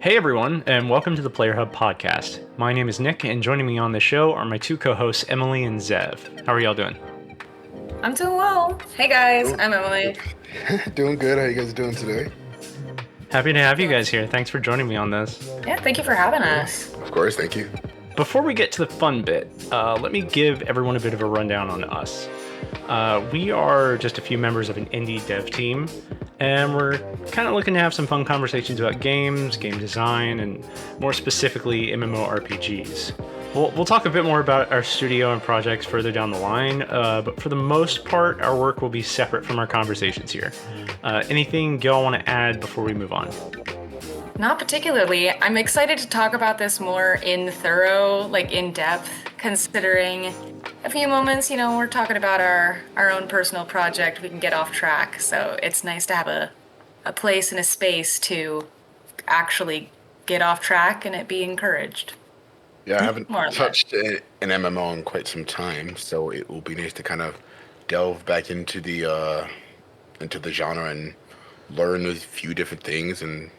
Hey everyone, and welcome to the Player Hub podcast. My name is Nick, and joining me on the show are my two co-hosts, Emily and Zev. How are y'all doing? I'm doing well. Hey guys, Doing, I'm Emily. doing good. How you guys doing today? Happy to have you guys here. Thanks for joining me on this. Yeah, thank you for having us. Of course, thank you. Before we get to the fun bit, let me give everyone a bit of a rundown on us. We are just a few members of an indie dev team, and we're kind of looking to have some fun conversations about games, game design, and more specifically MMORPGs. We'll talk a bit more about our studio and projects further down the line, but for the most part, our work will be separate from our conversations here. Anything y'all want to add before we move on? Not particularly. I'm excited to talk about this more in depth, considering a few moments, we're talking about our own personal project. We can get off track. So it's nice to have a place and a space to actually get off track and it be encouraged. Yeah, I haven't More or less. touched an MMO in quite some time, so it will be nice to kind of delve back into the genre and learn a few different things, and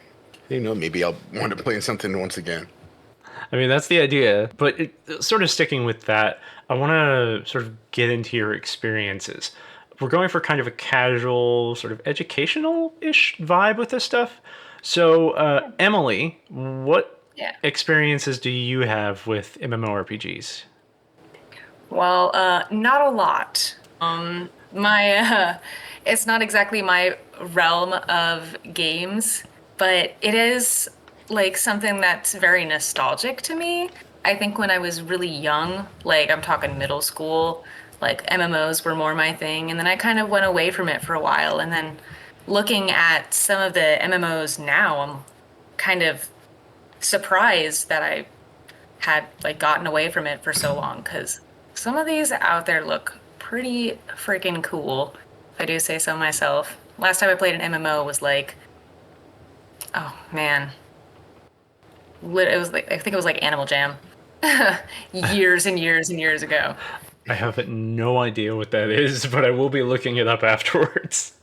maybe I'll want to play in something once again. I mean, that's the idea, but sort of sticking with that, I want to sort of get into your experiences. We're going for kind of a casual, sort of educational-ish vibe with this stuff. So, Emily, what Yeah. experiences do you have with MMORPGs? Well, not a lot. My it's not exactly my realm of games, but it is like something that's very nostalgic to me. I think when I was really young, like I'm talking middle school, like MMOs were more my thing, and then I kind of went away from it for a while, and then looking at some of the MMOs now, I'm kind of surprised that I had like gotten away from it for so long because some of these out there look pretty freaking cool, if I do say so myself. Last time I played an MMO was like, oh man, it was like I think it was like Animal Jam, years and years and years ago. I have no idea what that is, but I will be looking it up afterwards.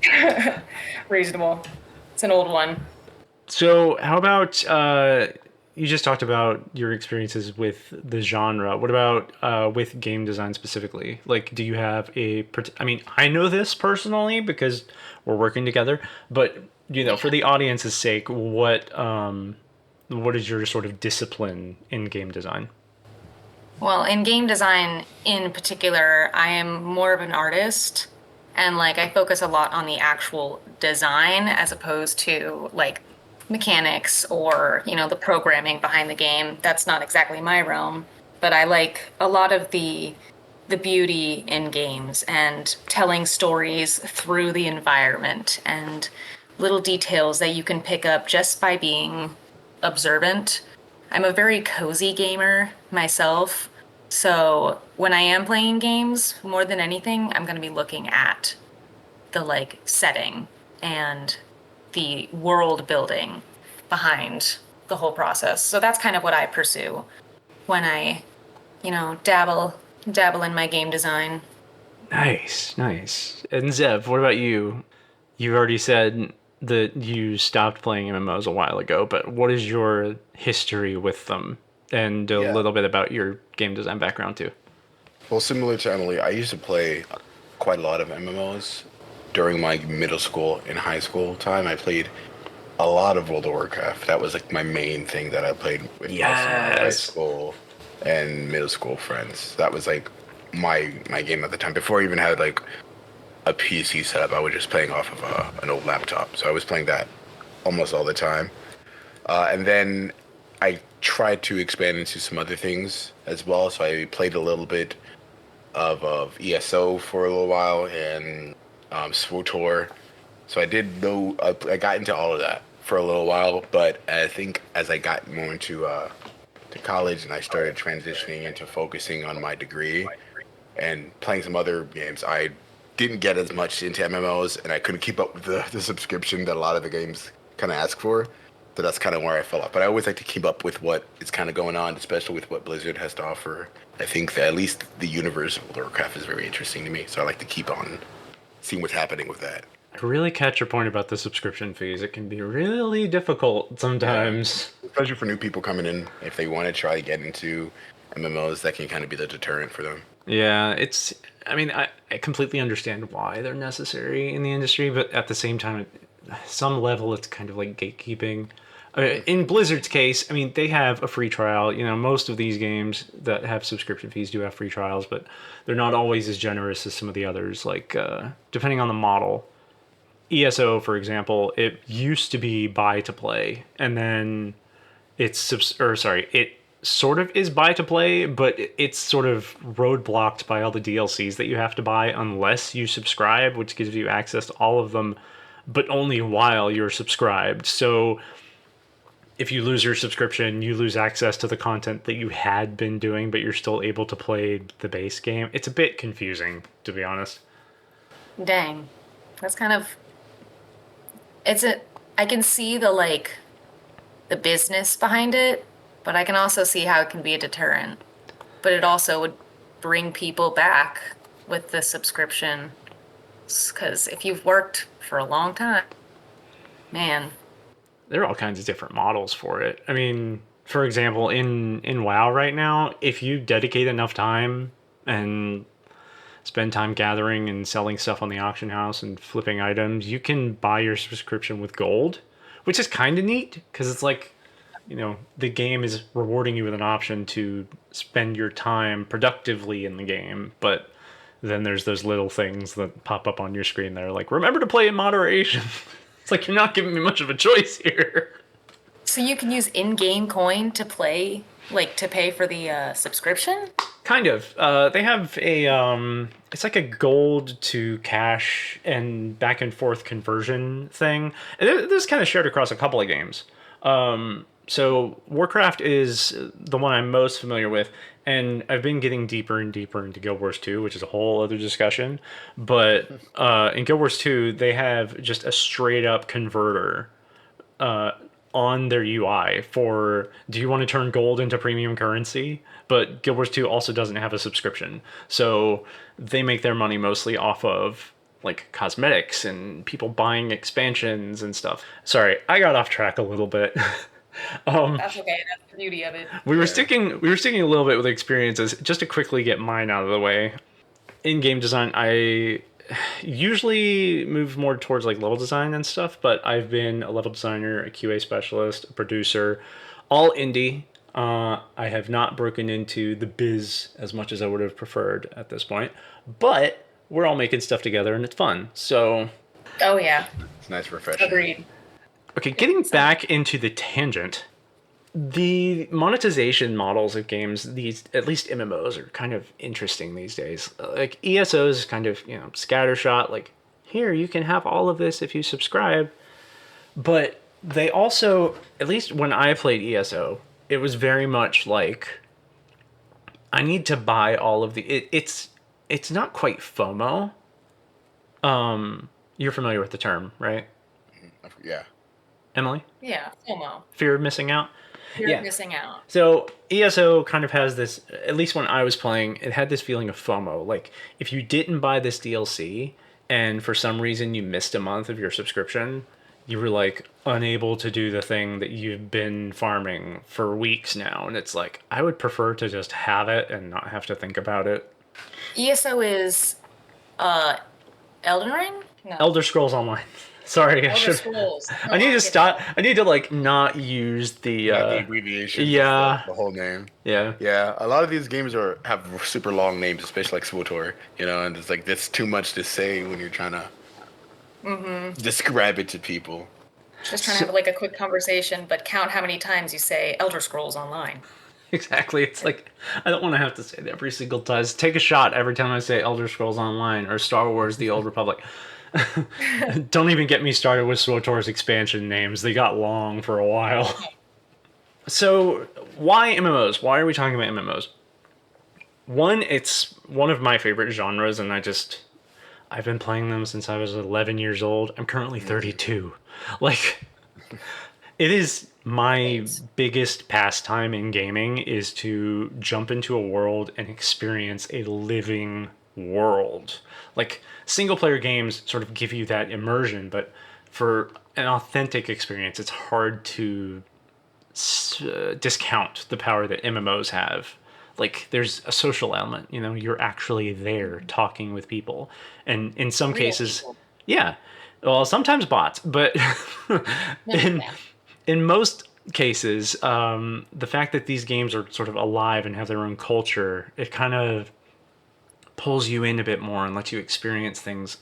Reasonable. It's an old one. So, how about you just talked about your experiences with the genre. What about with game design specifically? Like, do you have I mean, I know this personally because we're working together, but for the audience's sake, what is your sort of discipline in game design? Well, in game design in particular, I am more of an artist and like I focus a lot on the actual design as opposed to like mechanics or, the programming behind the game. That's not exactly my realm, but I like a lot of the beauty in games and telling stories through the environment and little details that you can pick up just by being observant. I'm a very cozy gamer myself. So when I am playing games, more than anything, I'm going to be looking at the like setting and the world building behind the whole process. So that's kind of what I pursue when I, dabble in my game design. Nice, nice. And Zev, what about you? You already said that you stopped playing MMOs a while ago, but what is your history with them? And a Yeah. little bit about your game design background too. Well, similar to Emily, I used to play quite a lot of MMOs during my middle school and high school time. I played a lot of World of Warcraft. That was like my main thing that I played with most of my high Yes. school and middle school friends. That was like my game at the time. Before I even had like a PC setup, I was just playing off of an old laptop. So I was playing that almost all the time. And then I tried to expand into some other things as well. So I played a little bit of ESO for a little while and SWTOR. So I got into all of that for a little while. But I think as I got more into to college and I started transitioning into focusing on my degree and playing some other games, I didn't get as much into MMOs and I couldn't keep up with the subscription that a lot of the games kind of ask for. So that's kind of where I fell off. But I always like to keep up with what is kind of going on, especially with what Blizzard has to offer. I think that at least the universe of World of Warcraft is very interesting to me. So I like to keep on seeing what's happening with that. I really catch your point about the subscription fees. It can be really difficult Yeah. sometimes. especially for new people coming in, if they want to try to get into MMOs, that can kind of be the deterrent for them. Yeah, I mean, I completely understand why they're necessary in the industry, but at the same time, at some level, it's kind of like gatekeeping. In Blizzard's case, I mean, they have a free trial. You know, most of these games that have subscription fees do have free trials, but they're not always as generous as some of the others. Like, depending on the model, ESO, for example, it used to be buy to play, and then it sort of is buy to play, but it's sort of roadblocked by all the DLCs that you have to buy unless you subscribe, which gives you access to all of them, but only while you're subscribed. So if you lose your subscription, you lose access to the content that you had been doing, but you're still able to play the base game. It's a bit confusing, to be honest. Dang. That's kind of I can see the business behind it, but I can also see how it can be a deterrent. But it also would bring people back with the subscription. Because if you've worked for a long time, man. There are all kinds of different models for it. I mean, for example, in WoW right now, if you dedicate enough time and spend time gathering and selling stuff on the auction house and flipping items, you can buy your subscription with gold, which is kind of neat because it's like, you know, the game is rewarding you with an option to spend your time productively in the game, but then there's those little things that pop up on your screen that are like, remember to play in moderation. It's like, you're not giving me much of a choice here. So you can use in-game coin to play, to pay for the subscription? Kind of. They have it's like a gold to cash and back and forth conversion thing. And this is kind of shared across a couple of games. So Warcraft is the one I'm most familiar with, and I've been getting deeper and deeper into Guild Wars 2, which is a whole other discussion. But in Guild Wars 2, they have just a straight up converter on their UI for, do you want to turn gold into premium currency? But Guild Wars 2 also doesn't have a subscription. So they make their money mostly off of like cosmetics and people buying expansions and stuff. Sorry, I got off track a little bit. That's okay. That's the beauty of it. We were sticking a little bit with experiences. Just to quickly get mine out of the way. In game design, I usually move more towards like level design and stuff, but I've been a level designer, a QA specialist, a producer, all indie. I have not broken into the biz as much as I would have preferred at this point, but we're all making stuff together and it's fun. So, oh yeah, it's nice refreshing. Agreed. Okay, getting back into the tangent, the monetization models of games, these at least MMOs, are kind of interesting these days. Like ESOs, kind of, you know, scattershot. Like, here, you can have all of this if you subscribe. But they also, at least when I played ESO, it was very much like, I need to buy all of the. It's not quite FOMO. You're familiar with the term, right? Yeah. Emily? Yeah, FOMO. Fear of missing out? Fear of missing out. So ESO kind of has this, at least when I was playing, it had this feeling of FOMO. Like, if you didn't buy this DLC and for some reason you missed a month of your subscription, you were like unable to do the thing that you've been farming for weeks now. And it's like, I would prefer to just have it and not have to think about it. ESO is Elden Ring? No. Elder Scrolls Online. Sorry, Elder Scrolls. No, I need to stop. I need to like not use the the abbreviation. Yeah. The whole name. Yeah. Yeah. A lot of these games have super long names, especially like SWTOR. You know, and it's like there's too much to say when you're trying to describe it to people. Just trying to have like a quick conversation, but count how many times you say Elder Scrolls Online. Exactly. It's like, I don't want to have to say it every single time. Just take a shot every time I say Elder Scrolls Online or Star Wars The Old Republic. Don't even get me started with SWTOR's expansion names. They got long for a while. So, why MMOs? Why are we talking about MMOs? One, it's one of my favorite genres, and I've been playing them since I was 11 years old. I'm currently 32. Like, it is my biggest pastime in gaming is to jump into a world and experience a living world. Like, single player games sort of give you that immersion, but for an authentic experience, it's hard to discount the power that MMOs have. Like, there's a social element, you know, you're actually there talking with people. And in some Real cases, people. yeah, well, sometimes bots, but No, in, yeah. in most cases, the fact that these games are sort of alive and have their own culture, it kind of pulls you in a bit more and lets you experience things.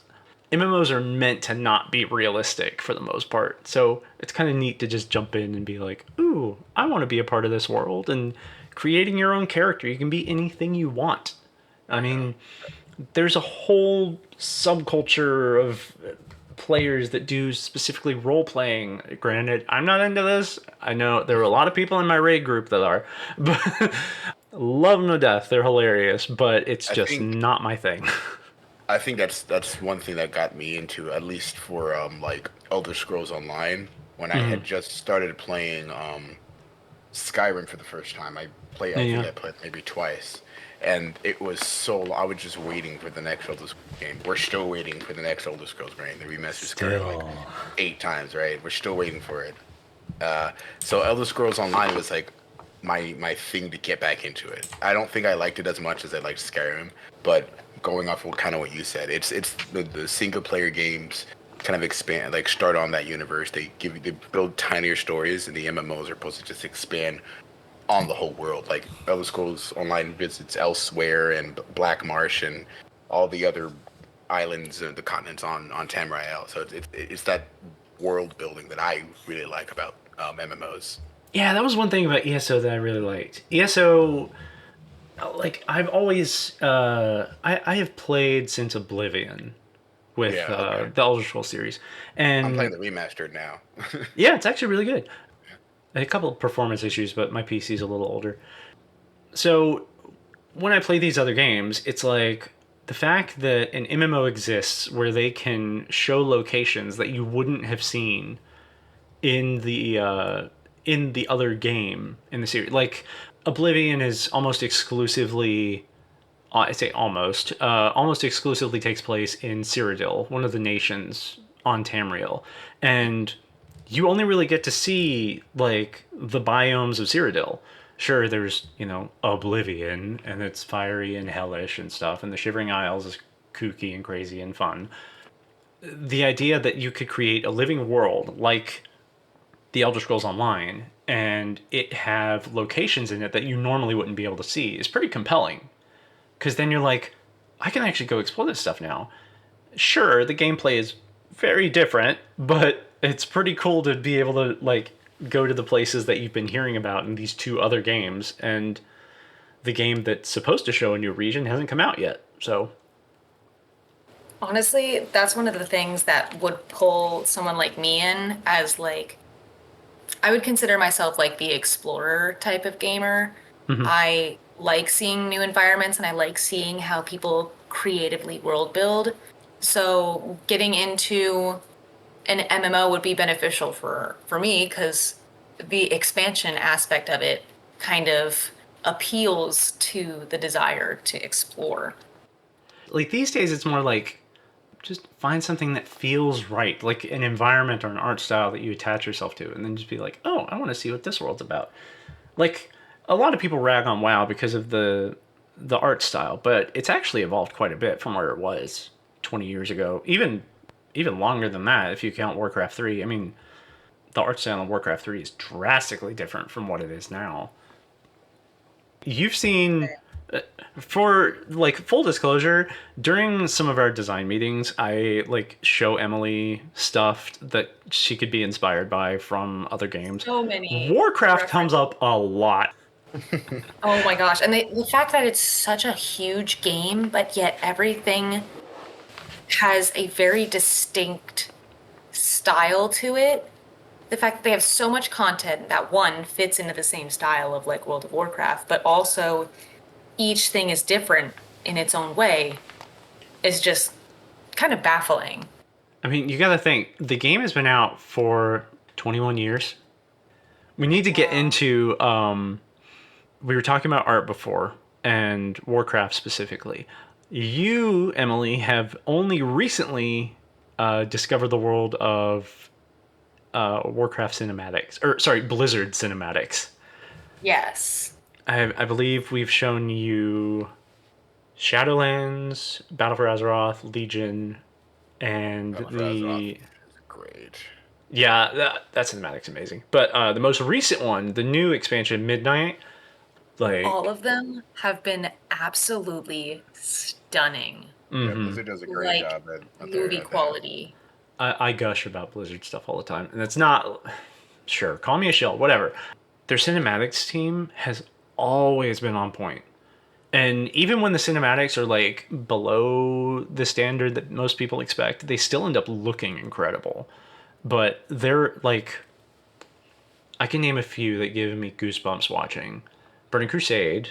MMOs are meant to not be realistic for the most part. So it's kind of neat to just jump in and be like, ooh, I want to be a part of this world. And creating your own character, you can be anything you want. I mean, there's a whole subculture of players that do specifically role playing. Granted, I'm not into this. I know there are a lot of people in my raid group that are, but love them to death. They're hilarious, but it's I just think not my thing. I think that's one thing that got me into, at least for like Elder Scrolls Online, when I Mm-hmm. had just started playing Skyrim for the first time. I think Yeah. I played maybe twice, and it was I was just waiting for the next Elder Scrolls game. We're still waiting for the next Elder Scrolls game. The remastered Skyrim like Still. 8 times, right? We're still waiting for it. So Elder Scrolls Online was like my thing to get back into it. I don't think I liked it as much as I liked Skyrim, but going off of kind of what you said, it's the single player games kind of expand, like start on that universe. They build tinier stories, and the MMOs are supposed to just expand on the whole world. Like Elder Scrolls Online visits elsewhere and Black Marsh and all the other islands and the continents on Tamriel. So it's that world building that I really like about MMOs. Yeah, that was one thing about ESO that I really liked. ESO, like I've always, I have played since Oblivion with Yeah, okay. the Elder Scrolls series, I'm playing and the remastered now. yeah, it's actually really good. A couple of performance issues, but my PC's a little older. So when I play these other games, it's like the fact that an MMO exists where they can show locations that you wouldn't have seen in the other game in the series. Like Oblivion is almost exclusively, I say almost exclusively takes place in Cyrodiil, one of the nations on Tamriel, and you only really get to see like the biomes of Cyrodiil. Sure, there's Oblivion, and it's fiery and hellish and stuff, and the Shivering Isles is kooky and crazy and fun. The idea that you could create a living world like the Elder Scrolls Online and it have locations in it that you normally wouldn't be able to see is pretty compelling. Because then you're like, I can actually go explore this stuff now. Sure, the gameplay is very different, but it's pretty cool to be able to like go to the places that you've been hearing about in these two other games, and the game that's supposed to show a new region hasn't come out yet. So Honestly, that's one of the things that would pull someone like me in as like I would consider myself like the explorer type of gamer. mhm. I like seeing new environments and I like seeing how people creatively world build. So getting into an MMO would be beneficial for me because the expansion aspect of it kind of appeals to the desire to explore. Like these days, it's more like just find something that feels right, like an environment or an art style that you attach yourself to, and then just be like, oh, I want to see what this world's about. Like a lot of people rag on WoW because of the art style, but it's actually evolved quite a bit from where it was 20 years ago. Even longer than that if you count Warcraft 3. I mean, the art style in Warcraft 3 is drastically different from what it is now. You've seen for like full disclosure, during some of our design meetings, I like show Emily stuff that she could be inspired by from other games. So many Warcraft comes references. up a lot. Oh my gosh. And the fact that it's such a huge game, but yet everything has a very distinct style to it. The fact that they have so much content that one fits into the same style of like World of Warcraft, but also each thing is different in its own way is just kind of baffling. I mean, you got to think the game has been out for 21 years. We need to get Wow. into we were talking about art before and Warcraft specifically. You, Emily, have only recently discovered the world of Warcraft cinematics, or sorry, Blizzard cinematics. Yes. I believe we've shown you Shadowlands, Battle for Azeroth, Legion, and Battle for Azeroth the is great. yeah, that cinematic's amazing. But the most recent one, the new expansion, Midnight, All like, of them have been absolutely stunning. Yeah, mm-hmm. Blizzard does a great Like job movie at that. quality. I gush about Blizzard stuff all the time, and it's not. Sure, call me a shill, whatever. Their cinematics team has always been on point. And even when the cinematics are like below the standard that most people expect, they still end up looking incredible. But they're like, I can name a few that give me goosebumps watching: Burning Crusade,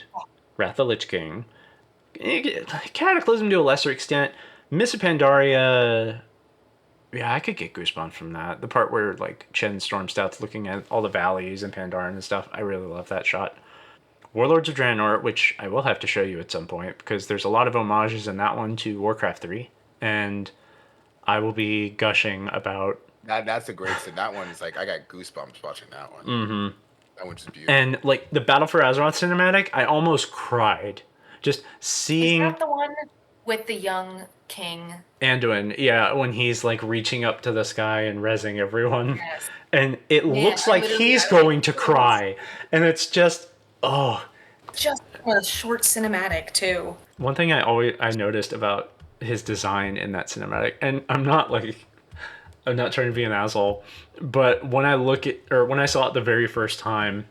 Wrath of the Lich King, Cataclysm to a lesser extent, Miss Pandaria. Yeah, I could get goosebumps from that. The part where like Chen Stormstout's looking at all the valleys and Pandaren and stuff. I really love that shot. Warlords of Draenor, which I will have to show you at some point because there's a lot of homages in that one to Warcraft 3, and I will be gushing about. That's a great scene. That one's like I got goosebumps watching that one. Mm-hmm. That one's just beautiful. And like the Battle for Azeroth cinematic, I almost cried just Is seeing that the one with the young king? Anduin. Yeah, when he's like reaching up to the sky and rezzing everyone, Yes. and it Man, looks like he's I was going to cry, and it's just oh. just a short cinematic too. One thing I noticed about his design in that cinematic, and I'm not trying to be an asshole, but when I look at or when I saw it the very first time,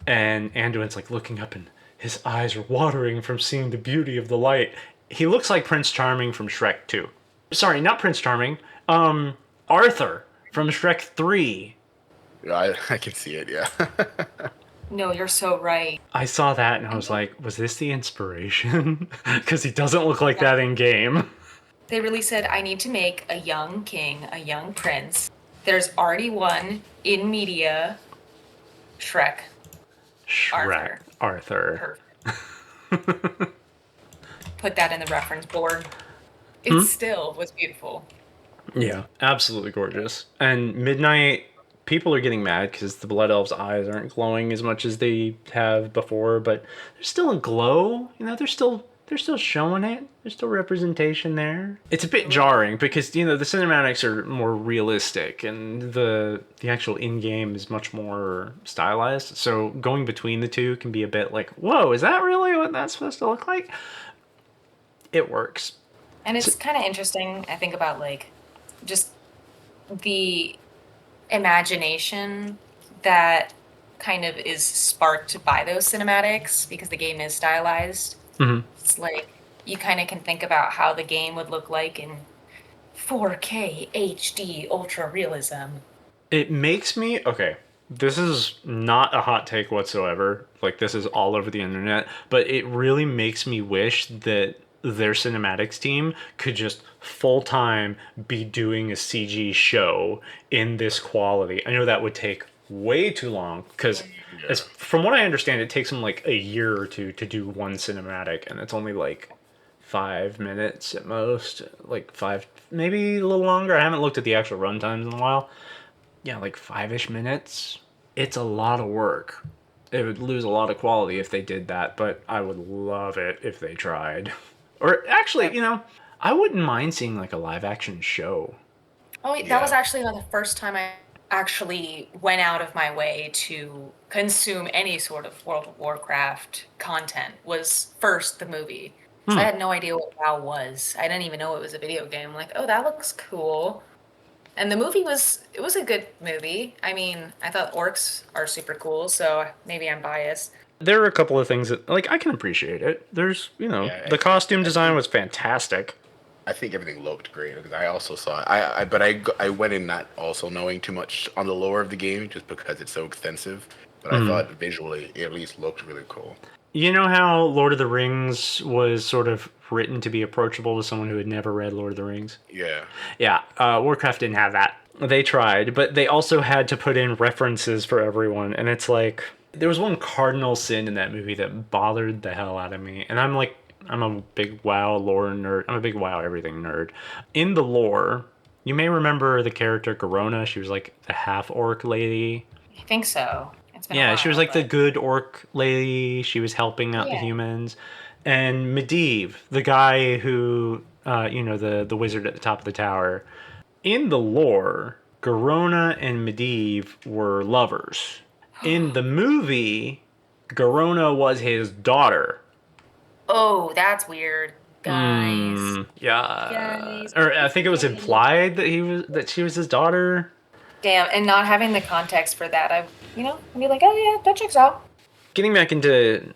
and Anduin's like looking up and his eyes are watering from seeing the beauty of the light, he looks like Prince Charming from Shrek 2. Sorry, not Prince Charming. Arthur from Shrek 3. Yeah, I can see it. Yeah. No, you're so right. I saw that and I was like, was this the inspiration? Because he doesn't look like that in game. They really said, I need to make a young king, a young prince. There's already one in media, Shrek. Shrek. Arthur. Perfect. Put that in the reference board. It still was beautiful. Yeah, absolutely gorgeous. And Midnight, people are getting mad because the Blood Elves' eyes aren't glowing as much as they have before, but there's still a glow. You know, they're still showing it. There's still representation there. It's a bit jarring because you know the cinematics are more realistic and the actual in game is much more stylized. So going between the two can be a bit like, whoa, is that really what that's supposed to look like? It works. And it's kind of interesting, I think, about like just the imagination that kind of is sparked by those cinematics because the game is stylized. Mm-hmm. It's like you kind of can think about how the game would look like in 4K HD ultra realism. It makes me okay. This is not a hot take whatsoever. Like this is all over the internet, but it really makes me wish that their cinematics team could just full time be doing a CG show in this quality. I know that would take way too long because as from what I understand it takes them like a year or two to do one cinematic and it's only like 5 minutes at most, like five, maybe a little longer. I haven't looked at the actual run times in a while. Yeah, like 5-ish minutes. It's a lot of work. It would lose a lot of quality if they did that, but I would love it if they tried. Or actually, you know, I wouldn't mind seeing like a live action show. Oh, that was actually the first time I actually went out of my way to consume any sort of World of Warcraft content was first the movie. So I had no idea what WoW was. I didn't even know it was a video game. I'm like, oh, that looks cool. And the movie it was a good movie. I mean, I thought orcs are super cool, so maybe I'm biased. There are a couple of things that like I can appreciate it. There's, you know, Yeah, the costume design was fantastic. I think everything looked great because I also saw it. I went in not also knowing too much on the lore of the game just because it's so extensive. But I thought visually it at least looked really cool. You know how Lord of the Rings was sort of written to be approachable to someone who had never read Lord of the Rings? Yeah. Yeah, Warcraft didn't have that. They tried, but they also had to put in references for everyone, and it's like there was one cardinal sin in that movie that bothered the hell out of me, and I'm a big WoW lore nerd. I'm a big WoW everything nerd. In the lore, you may remember the character Garona. She was like the half orc lady. I think so. It's been a Yeah, she was while, like the but good orc lady. She was helping out the yeah. humans. And Medivh, the guy who, the wizard at the top of the tower. In the lore, Garona and Medivh were lovers. In the movie, Garona was his daughter. Oh, that's weird, guys. Yeah, Guys, or I guys, think it was guys. implied that she was his daughter. Damn, and not having the context for that, I'd be like, oh yeah, that checks out. Getting back into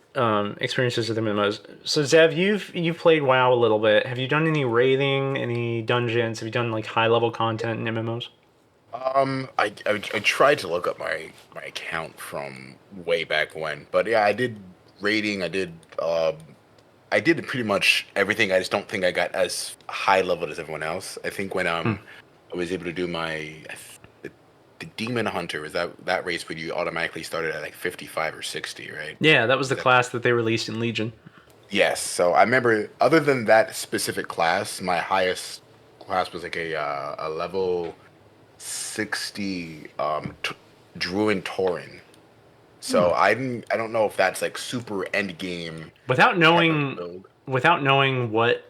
experiences with MMOs. So Zev, you've played WoW a little bit. Have you done any raiding, any dungeons? Have you done like high level content in MMOs? I tried to look up my account from way back when, but yeah, I did rating. I did pretty much everything. I just don't think I got as high level as everyone else. I think when I was able to do the Demon Hunter, was that race where you automatically started at like 55 or 60, right? Yeah, that was the Is that class that they released in Legion. Yes. So I remember, other than that specific class, my highest class was like a level 60 Druid Tauren. So I don't know if that's like super end game Without type of knowing build. without knowing what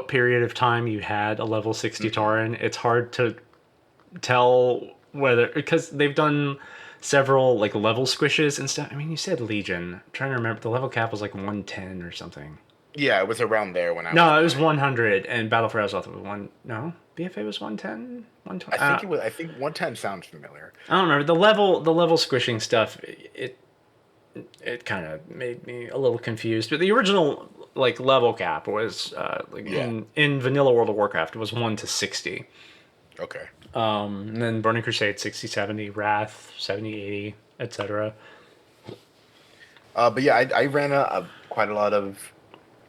period of time you had a level 60 Tauren, it's hard to tell whether, because they've done several like level squishes and stuff. I mean, you said Legion. I'm trying to remember. The level cap was like 110 or something. Yeah, it was around there when I was No, it was playing. 100, and Battle for Azeroth was one. No, BFA was 110, 120. I think 110 sounds familiar. I don't remember the level squishing stuff. It kind of made me a little confused. But the original like level cap was like Yeah. in vanilla World of Warcraft, it was 1 to 60. Okay. And then Burning Crusade 60, 70, Wrath 70, 80, etc. But yeah, I ran quite a lot of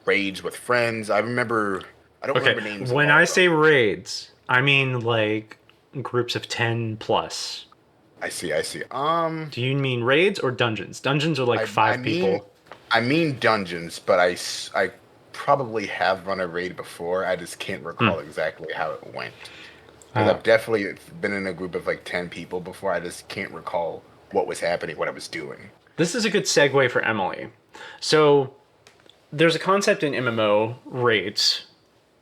raids with friends. I remember. I don't Okay, remember names of when all I of them. say raids, I mean like groups of 10 plus. I see. I see. Do you mean raids or dungeons? Dungeons are like I I 5 mean people. I mean dungeons, but I probably have run a raid before. I just can't recall exactly how it went. Because Uh, I've definitely been in a group of like 10 people before. I just can't recall what was happening, what I was doing. this is a good segue for Emily. So there's a concept in MMO raids,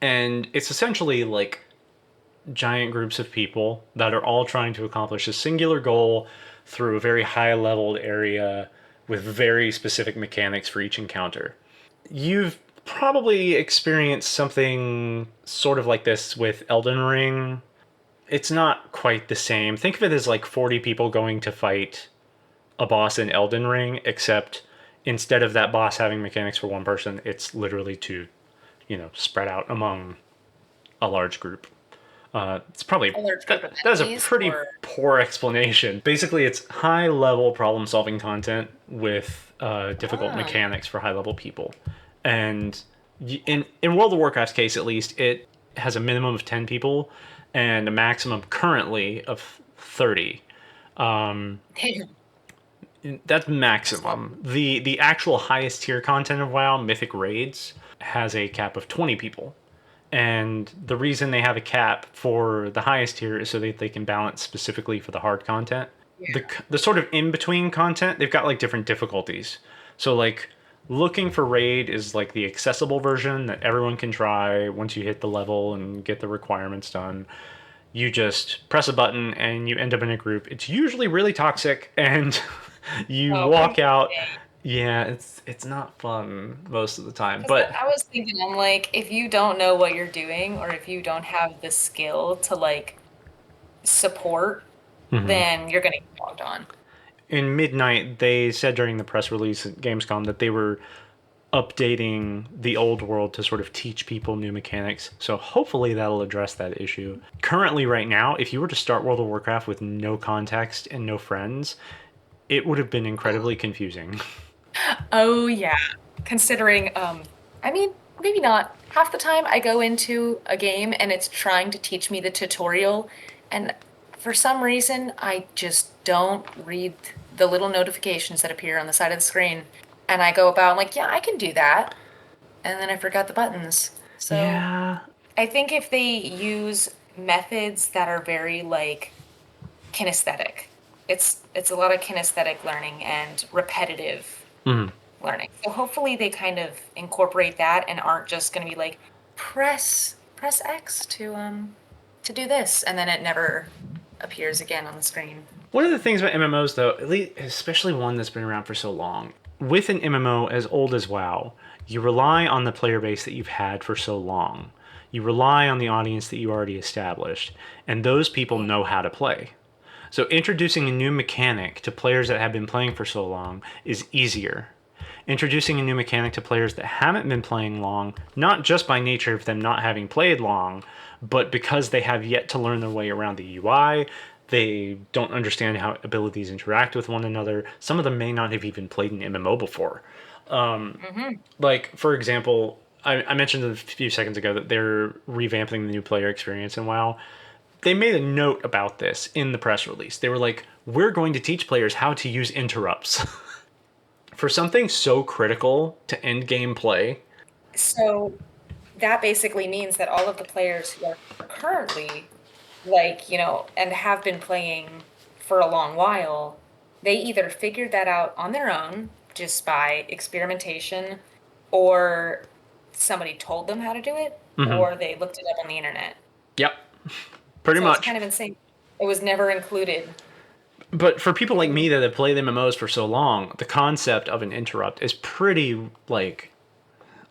and it's essentially like giant groups of people that are all trying to accomplish a singular goal through a very high leveled area with very specific mechanics for each encounter. You've probably experienced something sort of like this with Elden Ring. It's not quite the same. Think of it as like 40 people going to fight a boss in Elden Ring, except instead of that boss having mechanics for one person, it's literally to, spread out among a large group. It's probably A large group of that is a enemies, pretty or poor explanation. Basically, it's high level problem solving content with difficult ah, mechanics for high level people, and in World of Warcraft's case, at least, it has a minimum of 10 people and a maximum currently of 30. damn. That's So, maximum. The actual highest tier content of WoW, Mythic Raids, has a cap of 20 people. And the reason they have a cap for the highest tier is so that they can balance specifically for the hard content. The sort of in between content, they've got like different difficulties. So like looking for raid is like the accessible version that everyone can try once you hit the level and get the requirements done. You just press a button and you end up in a group. It's usually really toxic and you oh, walk out. okay. Yeah, it's not fun most of the time. Because But I was thinking, I'm like, if you don't know what you're doing, or if you don't have the skill to like support, then you're gonna get dogged on. in Midnight, they said during the press release at Gamescom that they were updating the old world to sort of teach people new mechanics. So hopefully that'll address that issue. Currently, right now, if you were to start World of Warcraft with no context and no friends, it would have been incredibly confusing. Oh yeah. Considering, I mean, maybe not. Half the time I go into a game and it's trying to teach me the tutorial, and for some reason I just don't read the little notifications that appear on the side of the screen. And I go about, I'm like, yeah, I can do that. And then I forgot the buttons. So Yeah. I think if they use methods that are very like kinesthetic, it's a lot of kinesthetic learning and repetitive learning. So hopefully they kind of incorporate that and aren't just going to be like press X to do this, and then it never appears again on the screen. One of the things about MMOs, though, at least, especially one that's been around for so long, with an MMO as old as WoW, you rely on the player base that you've had for so long. You rely on the audience that you already established, and those people know how to play. So introducing a new mechanic to players that have been playing for so long is easier. Introducing a new mechanic to players that haven't been playing long, not just by nature of them not having played long, but because they have yet to learn their way around the UI, they don't understand how abilities interact with one another. Some of them may not have even played an MMO before. Like, for example, I mentioned a few seconds ago that they're revamping the new player experience in WoW. They made a note about this in the press release. They were like, we're going to teach players how to use interrupts. For something so critical to end game play. So that basically means that all of the players who are currently, like, you know, and have been playing for a long while, they either figured that out on their own just by experimentation, or somebody told them how to do it, or they looked it up on the internet. Yep. Pretty much. It's kind of insane. It was never included. But for people like me that have played MMOs for so long, the concept of an interrupt is pretty, like,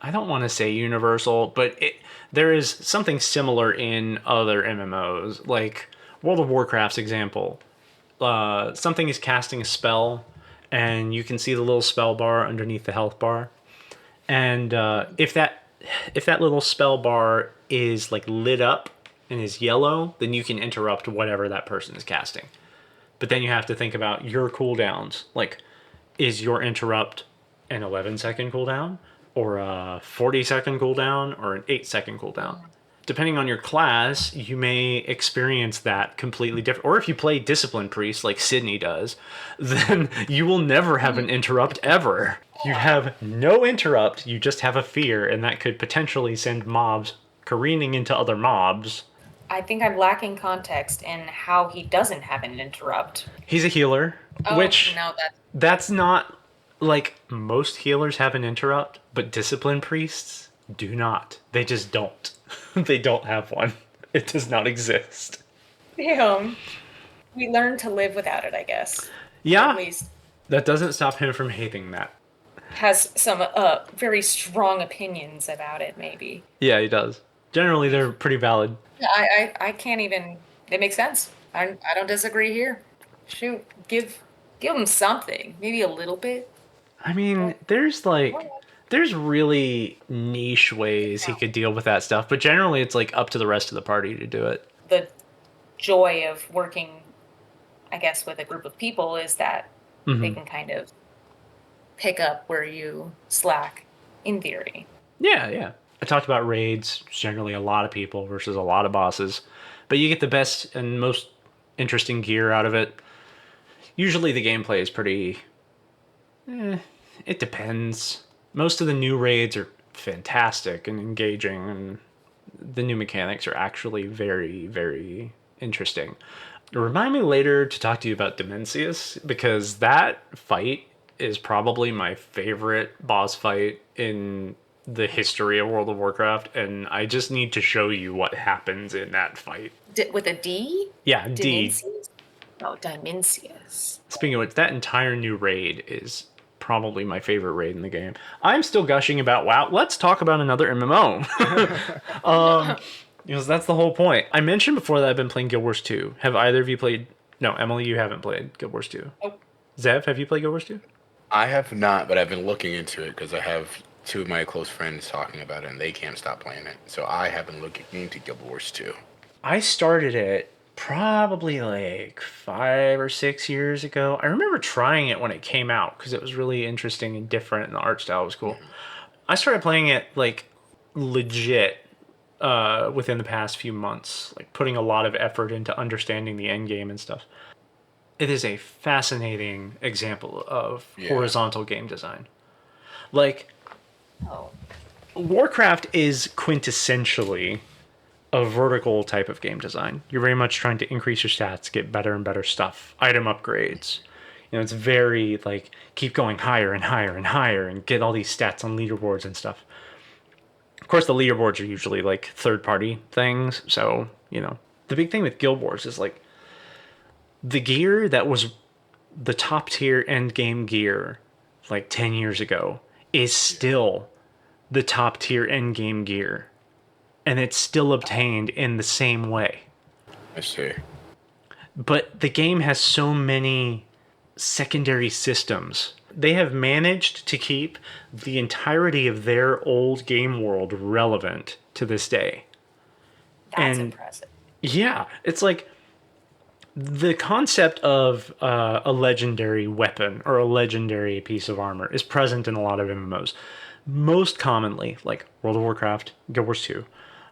I don't want to say universal, but there is something similar in other MMOs, like World of Warcraft's example. Something is casting a spell, and you can see the little spell bar underneath the health bar. And if that little spell bar is like lit up and is yellow, then you can interrupt whatever that person is casting. But then you have to think about your cooldowns. Like, is your interrupt an 11-second cooldown, or a 40-second cooldown, or an 8-second cooldown? Depending on your class, you may experience that completely different. Or if you play Discipline Priest like Sydney does, then you will never have an interrupt ever. You have no interrupt, you just have a fear, and that could potentially send mobs careening into other mobs. I think I'm lacking context in how he doesn't have an interrupt. He's a healer, which no, that's not, like, most healers have an interrupt, but Discipline Priests do not. They just don't. They don't have one. It does not exist. Damn. We learned to live without it, I guess. Yeah. At least That doesn't stop him from hating that. has some very strong opinions about it, maybe. Yeah, he does. Generally, they're pretty valid. I can't even. It makes sense. I don't disagree here. Shoot, give him something, maybe a little bit. I mean, there's really niche ways he could deal with that stuff, but generally it's like up to the rest of the party to do it. The joy of working, I guess, with a group of people is that they can kind of pick up where you slack, in theory. Yeah. I talked about raids, generally a lot of people versus a lot of bosses, but you get the best and most interesting gear out of it. Usually the gameplay is pretty... it depends. Most of the new raids are fantastic and engaging, and the new mechanics are actually very, very interesting. Remind me later to talk to you about Dimensius, because that fight is probably my favorite boss fight in the history of World of Warcraft, and I just need to show you what happens in that fight. With a D? Yeah, D. Dimensius? Oh, Dimensius. Speaking of which, that entire new raid is probably my favorite raid in the game. I'm still gushing about WoW. Let's talk about another MMO. Because that's the whole point. I mentioned before that I've been playing Guild Wars 2. Have either of you played... No, Emily, you haven't played Guild Wars 2. Nope. Zev, have you played Guild Wars 2? I have not, but I've been looking into it because I have two of my close friends talking about it, and they can't stop playing it. So I have been looking into Guild Wars 2. I started it probably like 5 or 6 years ago. I remember trying it when it came out because it was really interesting and different, and the art style was cool. I started playing it like legit within the past few months, like putting a lot of effort into understanding the end game and stuff. It is a fascinating example of horizontal game design. Like, Warcraft is quintessentially a vertical type of game design. You're very much trying to increase your stats, get better and better stuff, item upgrades. It's very like keep going higher and higher and higher and get all these stats on leaderboards and stuff. Of course, the leaderboards are usually like third-party things, so the big thing with Guild Wars is like the gear that was the top tier end game gear like 10 years ago is still the top tier end game gear, and it's still obtained in the same way. I see. But the game has so many secondary systems. They have managed to keep the entirety of their old game world relevant to this day. That's impressive. Yeah, it's like the concept of a legendary weapon or a legendary piece of armor is present in a lot of MMOs. Most commonly, like World of Warcraft, Guild Wars 2.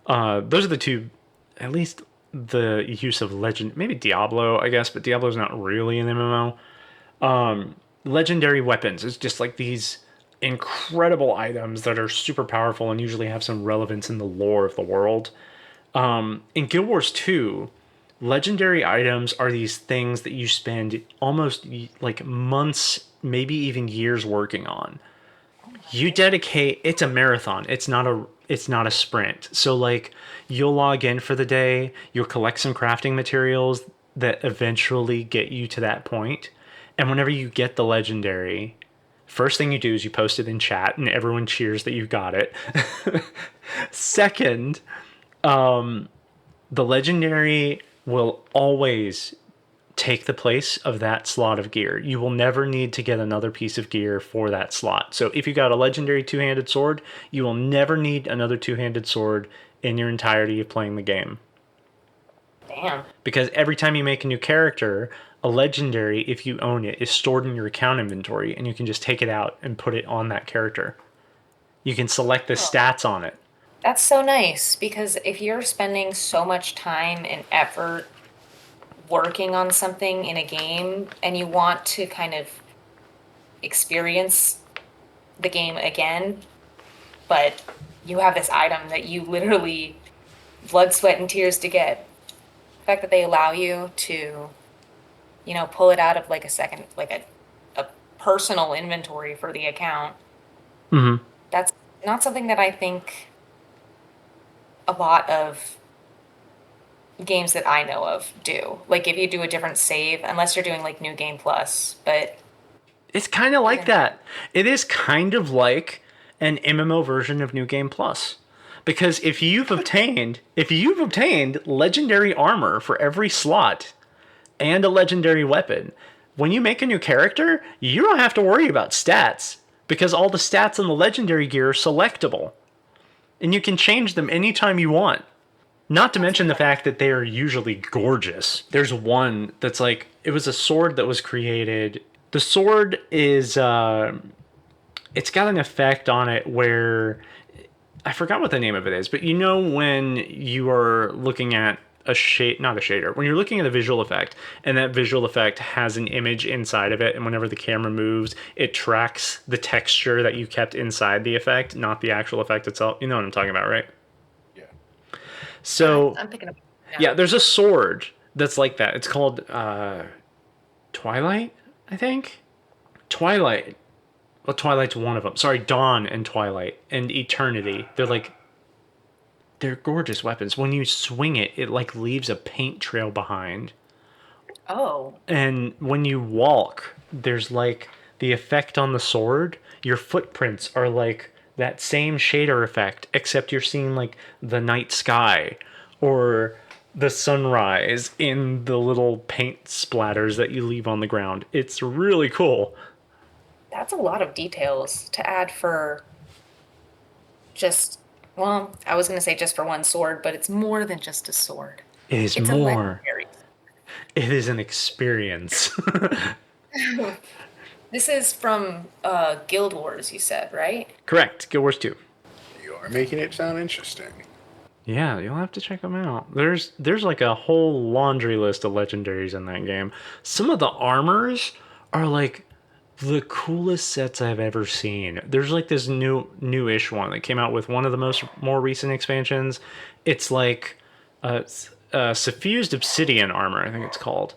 Those are the two, at least the use of legend, maybe Diablo, I guess, but Diablo's not really an MMO. Legendary weapons is just like these incredible items that are super powerful and usually have some relevance in the lore of the world. In Guild Wars 2, legendary items are these things that you spend almost like months, maybe even years working on. You dedicate, it's a marathon. It's not a sprint. So like you'll log in for the day, you'll collect some crafting materials that eventually get you to that point. And whenever you get the legendary, first thing you do is you post it in chat and everyone cheers that you got it. Second, the legendary will always take the place of that slot of gear. You will never need to get another piece of gear for that slot. So if you got a legendary two-handed sword, you will never need another two-handed sword in your entirety of playing the game. Damn. Because every time you make a new character, a legendary, if you own it, is stored in your account inventory, and you can just take it out and put it on that character. You can select the stats on it. That's so nice, because if you're spending so much time and effort working on something in a game and you want to kind of experience the game again, but you have this item that you literally blood, sweat, and tears to get. The fact that they allow you to, pull it out of like a personal inventory for the account. Mm-hmm. That's not something that I think a lot of games that I know of do. Like if you do a different save, unless you're doing like New Game Plus, but it's kind of like that. It is kind of like an MMO version of New Game Plus. Because if you've obtained legendary armor for every slot and a legendary weapon, when you make a new character, you don't have to worry about stats because all the stats on the legendary gear are selectable. And you can change them anytime you want. Not to mention the fact that they are usually gorgeous. There's one that's like, it was a sword that was created. The sword is, it's got an effect on it where, I forgot what the name of it is, but when you are looking at not a shader, when you're looking at a visual effect, and that visual effect has an image inside of it, and whenever the camera moves, it tracks the texture that you kept inside the effect, not the actual effect itself. You know what I'm talking about, right? Yeah. So, I'm picking up. Yeah, there's a sword that's like that. It's called Twilight, I think? Twilight. Well, Twilight's one of them. Sorry, Dawn and Twilight and Eternity. They're gorgeous weapons. When you swing it, it like leaves a paint trail behind. Oh. And when you walk, there's like the effect on the sword. Your footprints are like that same shader effect, except you're seeing like the night sky or the sunrise in the little paint splatters that you leave on the ground. It's really cool. That's a lot of details to add for I was going to say just for one sword, but it's more than just a sword. It's more. It is an experience. This is from Guild Wars, you said, right? Correct. Guild Wars 2. You are making it sound interesting. Yeah, you'll have to check them out. There's like a whole laundry list of legendaries in that game. Some of the armors are like the coolest sets I've ever seen. There's like this newish one that came out with one of the more recent expansions. It's like suffused obsidian armor, I think it's called,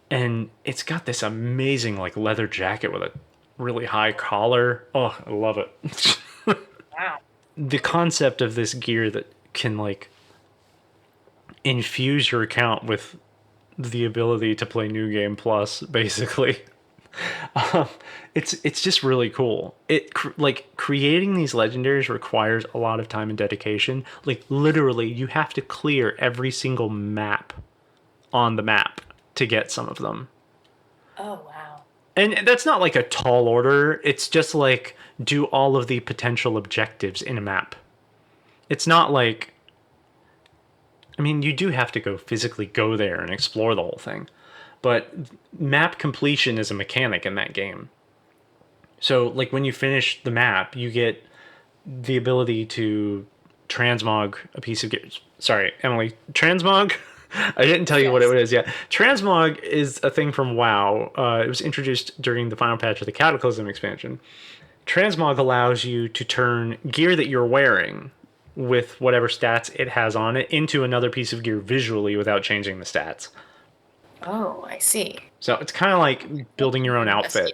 and it's got this amazing like leather jacket with a really high collar. Oh, I love it. Wow. The concept of this gear that can like infuse your account with the ability to play New Game Plus, basically. Um, it's just really cool. Like creating these legendaries requires a lot of time and dedication. Like literally, you have to clear every single map on the map to get some of them. Oh, wow. And that's not like a tall order. It's just like do all of the potential objectives in a map. It's not like, I mean, you do have to go physically go there and explore the whole thing. But map completion is a mechanic in that game. So, like, when you finish the map, you get the ability to transmog a piece of gear. Sorry, Emily, transmog? I didn't tell you what it is yet. Transmog is a thing from WoW. It was introduced during the final patch of the Cataclysm expansion. Transmog allows you to turn gear that you're wearing with whatever stats it has on it into another piece of gear visually without changing the stats. Oh, I see. So it's kind of like building your own outfit.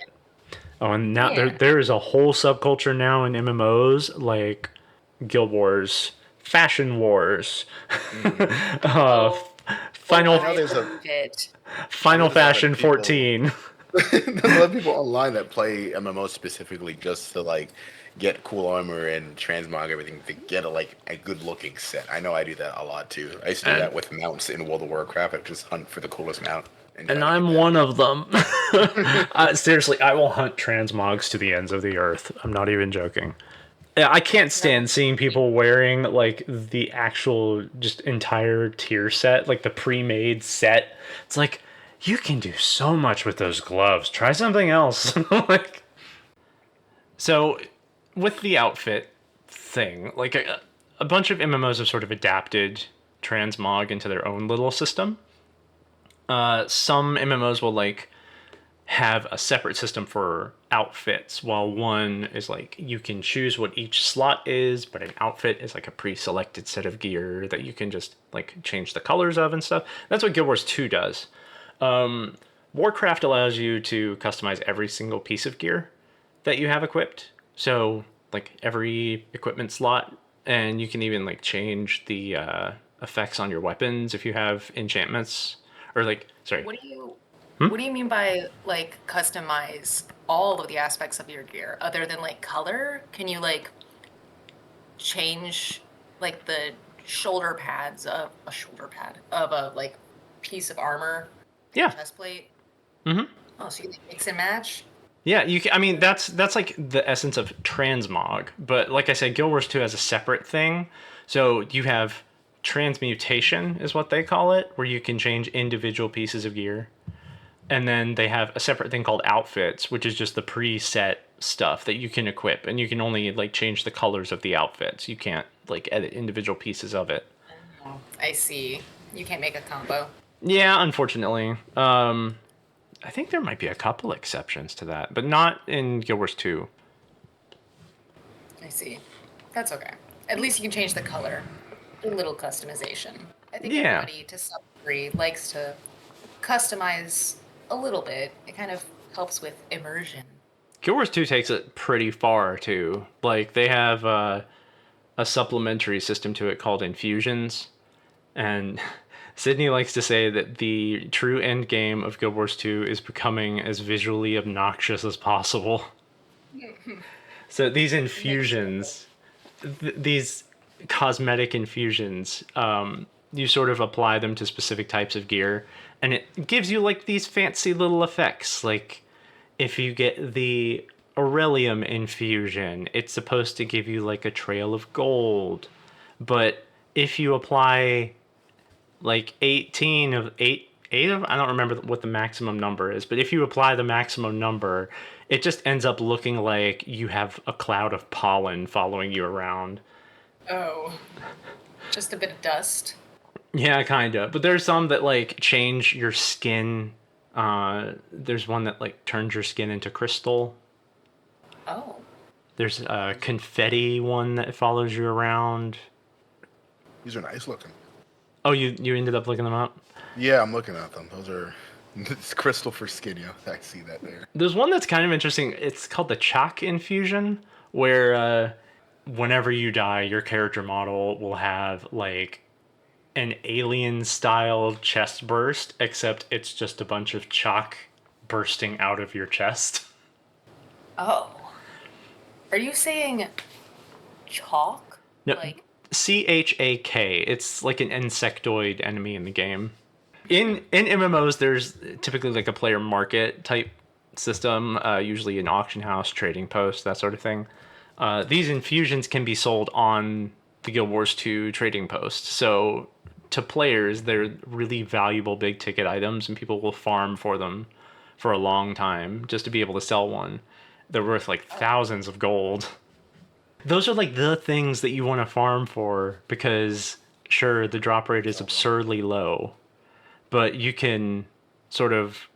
Oh, and now Yeah. there is a whole subculture now in MMOs like Guild Wars, Fashion Wars, Final I know there's a Final there's a lot of Fashion people- 14. There's a lot of people online that play MMOs specifically just to like get cool armor and transmog everything to get a good looking set. I know I do that a lot too. I used to do that with mounts in World of Warcraft. I just hunt for the coolest mount. And I'm one of them. Seriously, I will hunt transmogs to the ends of the earth. I'm not even joking. Yeah, I can't stand seeing people wearing like the actual just entire tier set, like the pre-made set. It's like you can do so much with those gloves. Try something else. Like, so with the outfit thing, like a bunch of MMOs have sort of adapted transmog into their own little system. Some MMOs will like have a separate system for outfits, while one is like you can choose what each slot is, but an outfit is like a pre-selected set of gear that you can just like change the colors of and stuff. That's what Guild Wars 2 does. Warcraft allows you to customize every single piece of gear that you have equipped. So like every equipment slot, and you can even like change the effects on your weapons if you have enchantments or like sorry. What do you mean by like customize all of the aspects of your gear other than like color? Can you like change like the shoulder pads of a shoulder pad of a like piece of armor? Yeah. Chest plate. Mm-hmm. Oh, so you can mix and match? Yeah, you can, I mean that's like the essence of transmog, but like I said, Guild Wars 2 has a separate thing. So you have transmutation is what they call it, where you can change individual pieces of gear. And then they have a separate thing called outfits, which is just the preset stuff that you can equip, and you can only like change the colors of the outfits. You can't like edit individual pieces of it. Oh, I see. You can't make a combo. Yeah, unfortunately. I think there might be a couple exceptions to that, but not in Guild Wars 2. I see. That's okay. At least you can change the color. A little customization. I think everybody to some degree likes to customize a little bit. It kind of helps with immersion. Guild Wars 2 takes it pretty far too. Like they have a supplementary system to it called infusions, and Sydney likes to say that the true end game of Guild Wars 2 is becoming as visually obnoxious as possible. So these infusions, these cosmetic infusions, you sort of apply them to specific types of gear, and it gives you like these fancy little effects. Like if you get the Aurelium infusion, it's supposed to give you like a trail of gold. But if you apply like 18 of 8 of, I don't remember what the maximum number is, but if you apply the maximum number, it just ends up looking like you have a cloud of pollen following you around. Oh. Just a bit of dust. Yeah, kind of. But there's some that like change your skin. There's one that like turns your skin into crystal. Oh. There's a confetti one that follows you around. These are nice looking. Oh, you ended up looking them up? Yeah, I'm looking at them. Those are it's crystal for skin. I see that there. There's one that's kind of interesting. It's called the Chalk Infusion, where whenever you die, your character model will have like an alien style chest burst, except it's just a bunch of chalk bursting out of your chest. Oh. Are you saying chalk? No, Like, Chak. It's like an insectoid enemy in the game. In MMOs, there's typically like a player market type system, usually an auction house, trading post, that sort of thing. These infusions can be sold on the Guild Wars 2 trading post. So to players, they're really valuable big ticket items, and people will farm for them for a long time just to be able to sell one. They're worth like thousands of gold. Those are like the things that you want to farm for because, sure, the drop rate is absurdly low, but you can sort of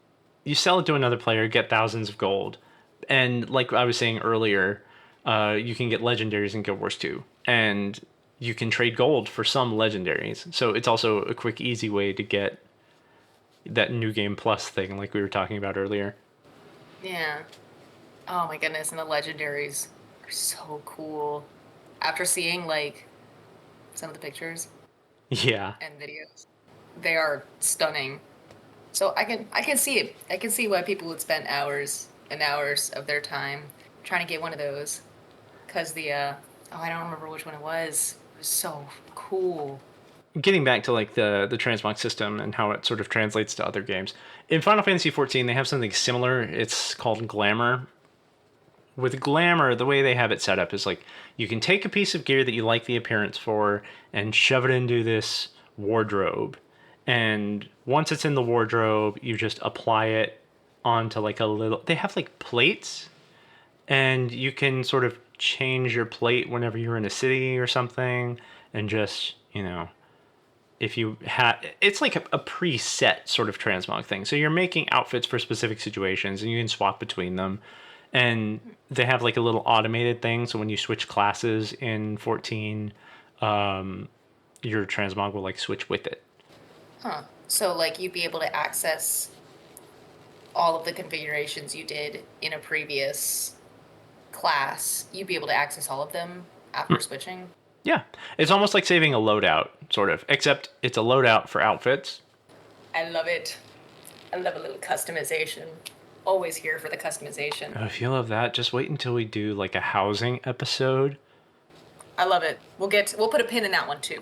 you sell it to another player, get thousands of gold, and like I was saying earlier, you can get legendaries in Guild Wars 2, and you can trade gold for some legendaries. So it's also a quick, easy way to get that new game plus thing, like we were talking about earlier. yeah. Oh my goodness, and the legendaries are so cool. After seeing like some of the pictures Yeah, and videos, they are stunning. So I can see it. I can see why people would spend hours and hours of their time trying to get one of those. Cause the oh, I don't remember which one it was. It was so cool. getting back to like the transmog system and how it sort of translates to other games. In Final Fantasy 14, they have something similar. It's called Glamour. With Glamour, the way they have it set up is like you can take a piece of gear that you like the appearance for and shove it into this wardrobe. And once it's in the wardrobe, you just apply it onto like a little. They have like plates, and you can sort of change your plate whenever you're in a city or something, and just, if you have, it's like a preset sort of transmog thing. So you're making outfits for specific situations, and you can swap between them. And they have like a little automated thing. So when you switch classes in 14, your transmog will like switch with it. Huh. So like you'd be able to access all of the configurations you did in a previous class. You'd be able to access all of them after switching. Yeah, it's almost like saving a loadout, sort of, except it's a loadout for outfits. I love it. I love a little customization. Always here for the customization. Oh, if you love that, just wait until we do like a housing episode. I love it. We'll put a pin in that one too.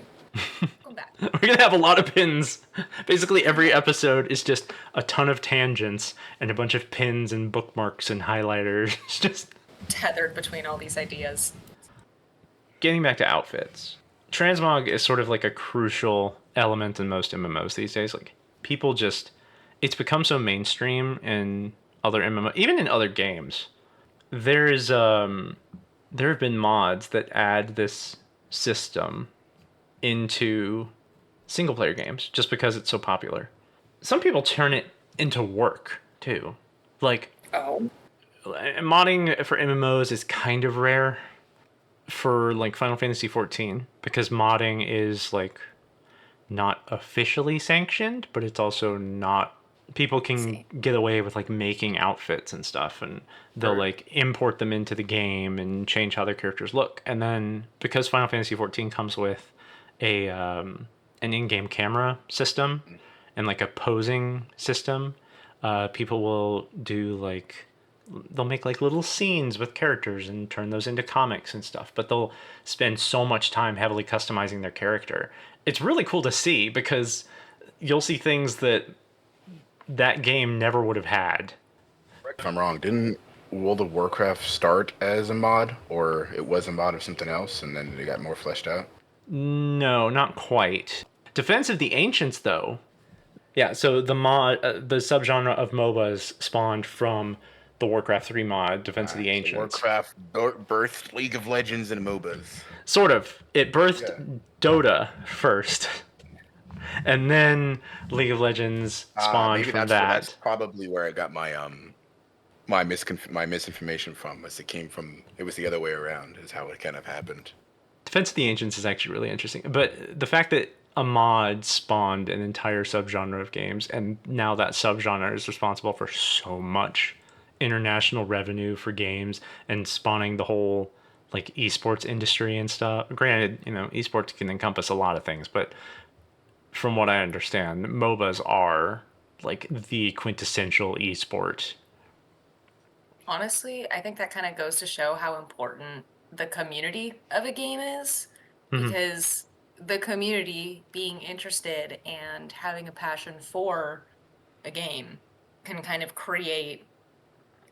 Come back. We're gonna have a lot of pins. Basically, every episode is just a ton of tangents and a bunch of pins and bookmarks and highlighters. It's just Tethered between all these ideas. getting back to outfits. Transmog is sort of like a crucial element in most MMOs these days. Like people just, it's become so mainstream in other MMO, even in other games. There have been mods that add this system into single player games just because it's so popular. Some people turn it into work too. Like Oh. modding for MMOs is kind of rare for like Final Fantasy 14 because modding is like not officially sanctioned, but it's also not, people can get away with like making outfits and stuff, and they'll like import them into the game and change how their characters look. And then because Final Fantasy 14 comes with a an in-game camera system and like a posing system, people will do like, they'll make like little scenes with characters and turn those into comics and stuff, but they'll spend so much time heavily customizing their character. It's really cool to see because you'll see things that game never would have had. If I'm wrong, didn't World of Warcraft start as a mod, or it was a mod of something else, and then it got more fleshed out? No, not quite. Defense of the Ancients, though. Yeah, so the mod, the subgenre of MOBAs spawned from the Warcraft 3 mod, Defense of the Ancients. Warcraft birthed League of Legends and MOBAs. Sort of. It birthed Dota first, and then League of Legends spawned maybe from that's that. probably where I got my my misinformation from. Was it came from? It was the other way around. Is how it kind of happened. Defense of the Ancients is actually really interesting, but the fact that a mod spawned an entire subgenre of games, and now that subgenre is responsible for so much international revenue for games and spawning the whole like esports industry and stuff. Granted, esports can encompass a lot of things, but from what I understand, MOBAs are like the quintessential esport. Honestly, I think that kind of goes to show how important the community of a game is, Hmm. because the community being interested and having a passion for a game can kind of create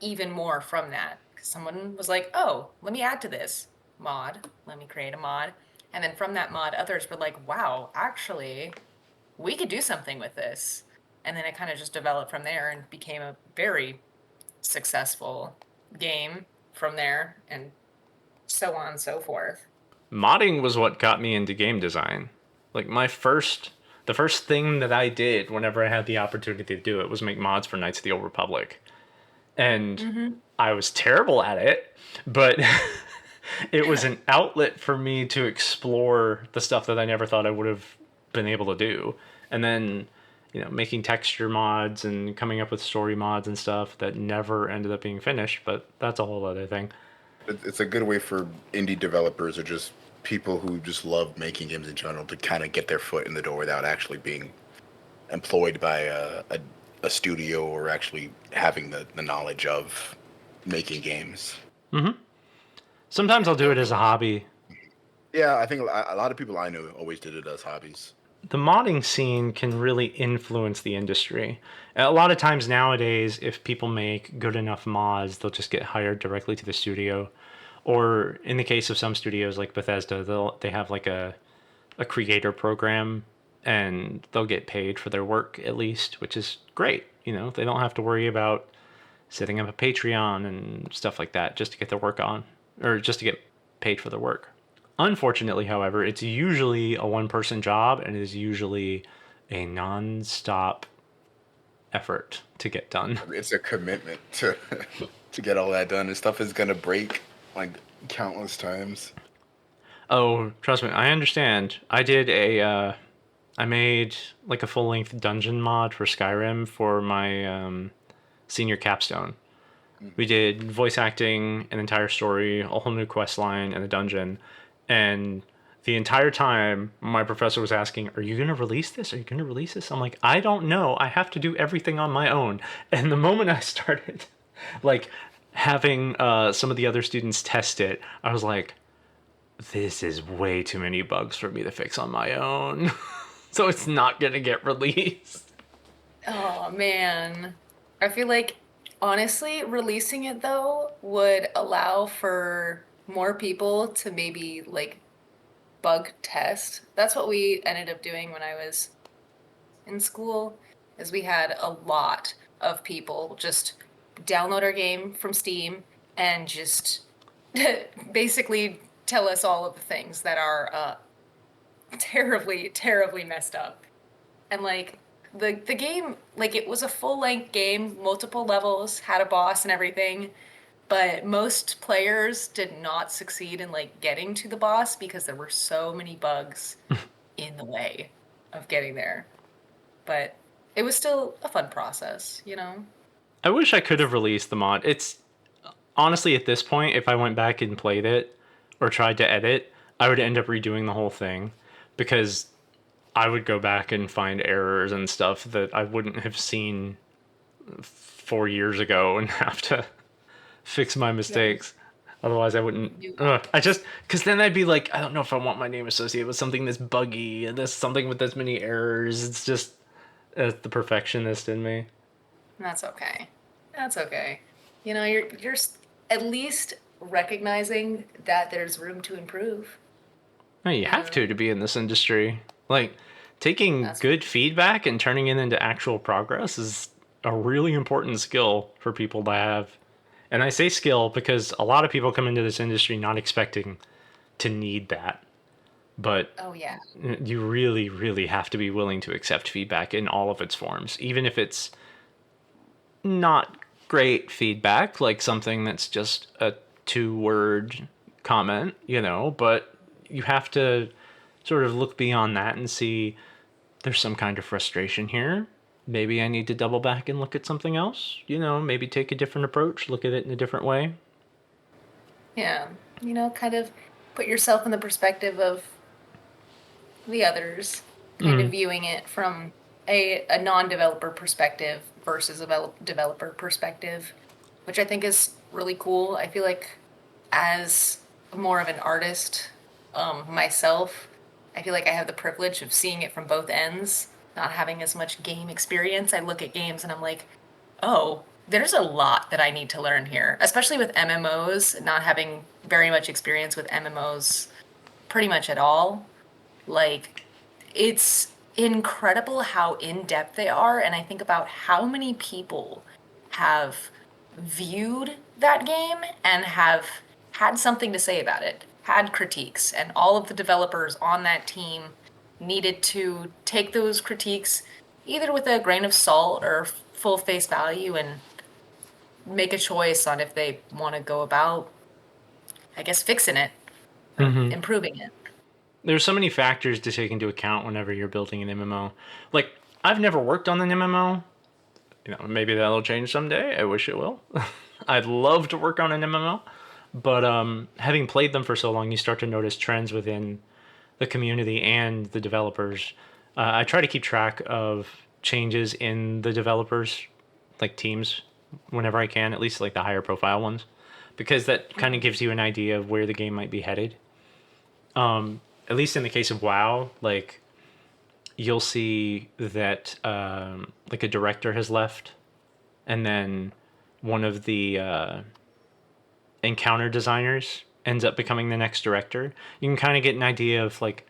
even more from that. 'Cause someone was like, oh, let me add to this mod, let me create a mod. And then from that mod, others were like, wow, actually, we could do something with this. And then it kind of just developed from there and became a very successful game from there, and so on and so forth. Modding was what got me into game design. Like the first thing that I did whenever I had the opportunity to do it was make mods for Knights of the Old Republic. And Mm-hmm. I was terrible at it, but it was an outlet for me to explore the stuff that I never thought I would have been able to do. And then, making texture mods and coming up with story mods and stuff that never ended up being finished, but that's a whole other thing. It's a good way for indie developers or just people who just love making games in general to kind of get their foot in the door without actually being employed by a studio or actually having the knowledge of making games. Sometimes I'll do it as a hobby. Yeah, I think a lot of people I know always did it as hobbies. The modding scene can really influence the industry. A lot of times nowadays, if people make good enough mods, they'll just get hired directly to the studio. Or in the case of some studios like Bethesda, they have like a creator program and they'll get paid for their work at least, which is great. They don't have to worry about setting up a Patreon and stuff like that just to get their work on or just to get paid for their work. Unfortunately, however, it's usually a one person job and it is usually a non-stop effort to get done. It's a commitment to to get all that done. And stuff is gonna break like countless times. Oh, trust me, I understand. I made like a full length dungeon mod for Skyrim for my senior capstone. We did voice acting, an entire story, a whole new quest line, and a dungeon. And the entire time, my professor was asking, "Are you going to release this? Are you going to release this?" I'm like, "I don't know. I have to do everything on my own." And the moment I started, like, having some of the other students test it, I was like, "This is way too many bugs for me to fix on my own." So it's not going to get released. Oh man. I feel like honestly, releasing it though would allow for more people to maybe like bug test. That's what we ended up doing when I was in school, is we had a lot of people just download our game from Steam and just basically tell us all of the things that are terribly, terribly messed up. And like the game, like it was a full length game, multiple levels, had a boss and everything, but most players did not succeed in like getting to the boss because there were so many bugs in the way of getting there. But it was still a fun process, you know? I wish I could have released the mod. It's honestly at this point, if I went back and played it or tried to edit, I would end up redoing the whole thing because I would go back and find errors and stuff that I wouldn't have seen 4 years ago and have to fix my mistakes. Otherwise, I wouldn't. You- I just because then I'd be like, I don't know if I want my name associated with something that's buggy and this something with this many errors. It's just the perfectionist in me. That's okay. That's okay. You know, you're at least recognizing that there's room to improve. No, you have to be in this industry. Like, taking That's good feedback and turning it into actual progress is a really important skill for people to have. And I say skill because a lot of people come into this industry not expecting to need that. But oh yeah. you really, really have to be willing to accept feedback in all of its forms, even if it's not great feedback, like something that's just a 2-word comment, but you have to sort of look beyond that and see there's some kind of frustration here. Maybe I need to double back and look at something else. Maybe take a different approach, look at it in a different way. Yeah, kind of put yourself in the perspective of the others, kind of viewing it from a non-developer perspective versus a developer perspective, which I think is really cool. I feel like as more of an artist myself, I feel like I have the privilege of seeing it from both ends, not having as much game experience. I look at games and I'm like, oh, there's a lot that I need to learn here, especially with MMOs, not having very much experience with MMOs pretty much at all. Like, it's incredible how in depth they are. And I think about how many people have viewed that game and have had something to say about it, had critiques, and all of the developers on that team needed to take those critiques either with a grain of salt or full face value and make a choice on if they want to go about, I guess, fixing it or improving it. There's so many factors to take into account whenever you're building an MMO. Like, I've never worked on an MMO. Maybe that'll change someday. I wish it will. I'd love to work on an MMO. But having played them for so long, you start to notice trends within the community and the developers. I try to keep track of changes in the developers, like teams, whenever I can, at least like the higher profile ones, because that kind of gives you an idea of where the game might be headed. At least in the case of WoW, like you'll see that like a director has left, and then one of the encounter designers ends up becoming the next director. You can kind of get an idea of like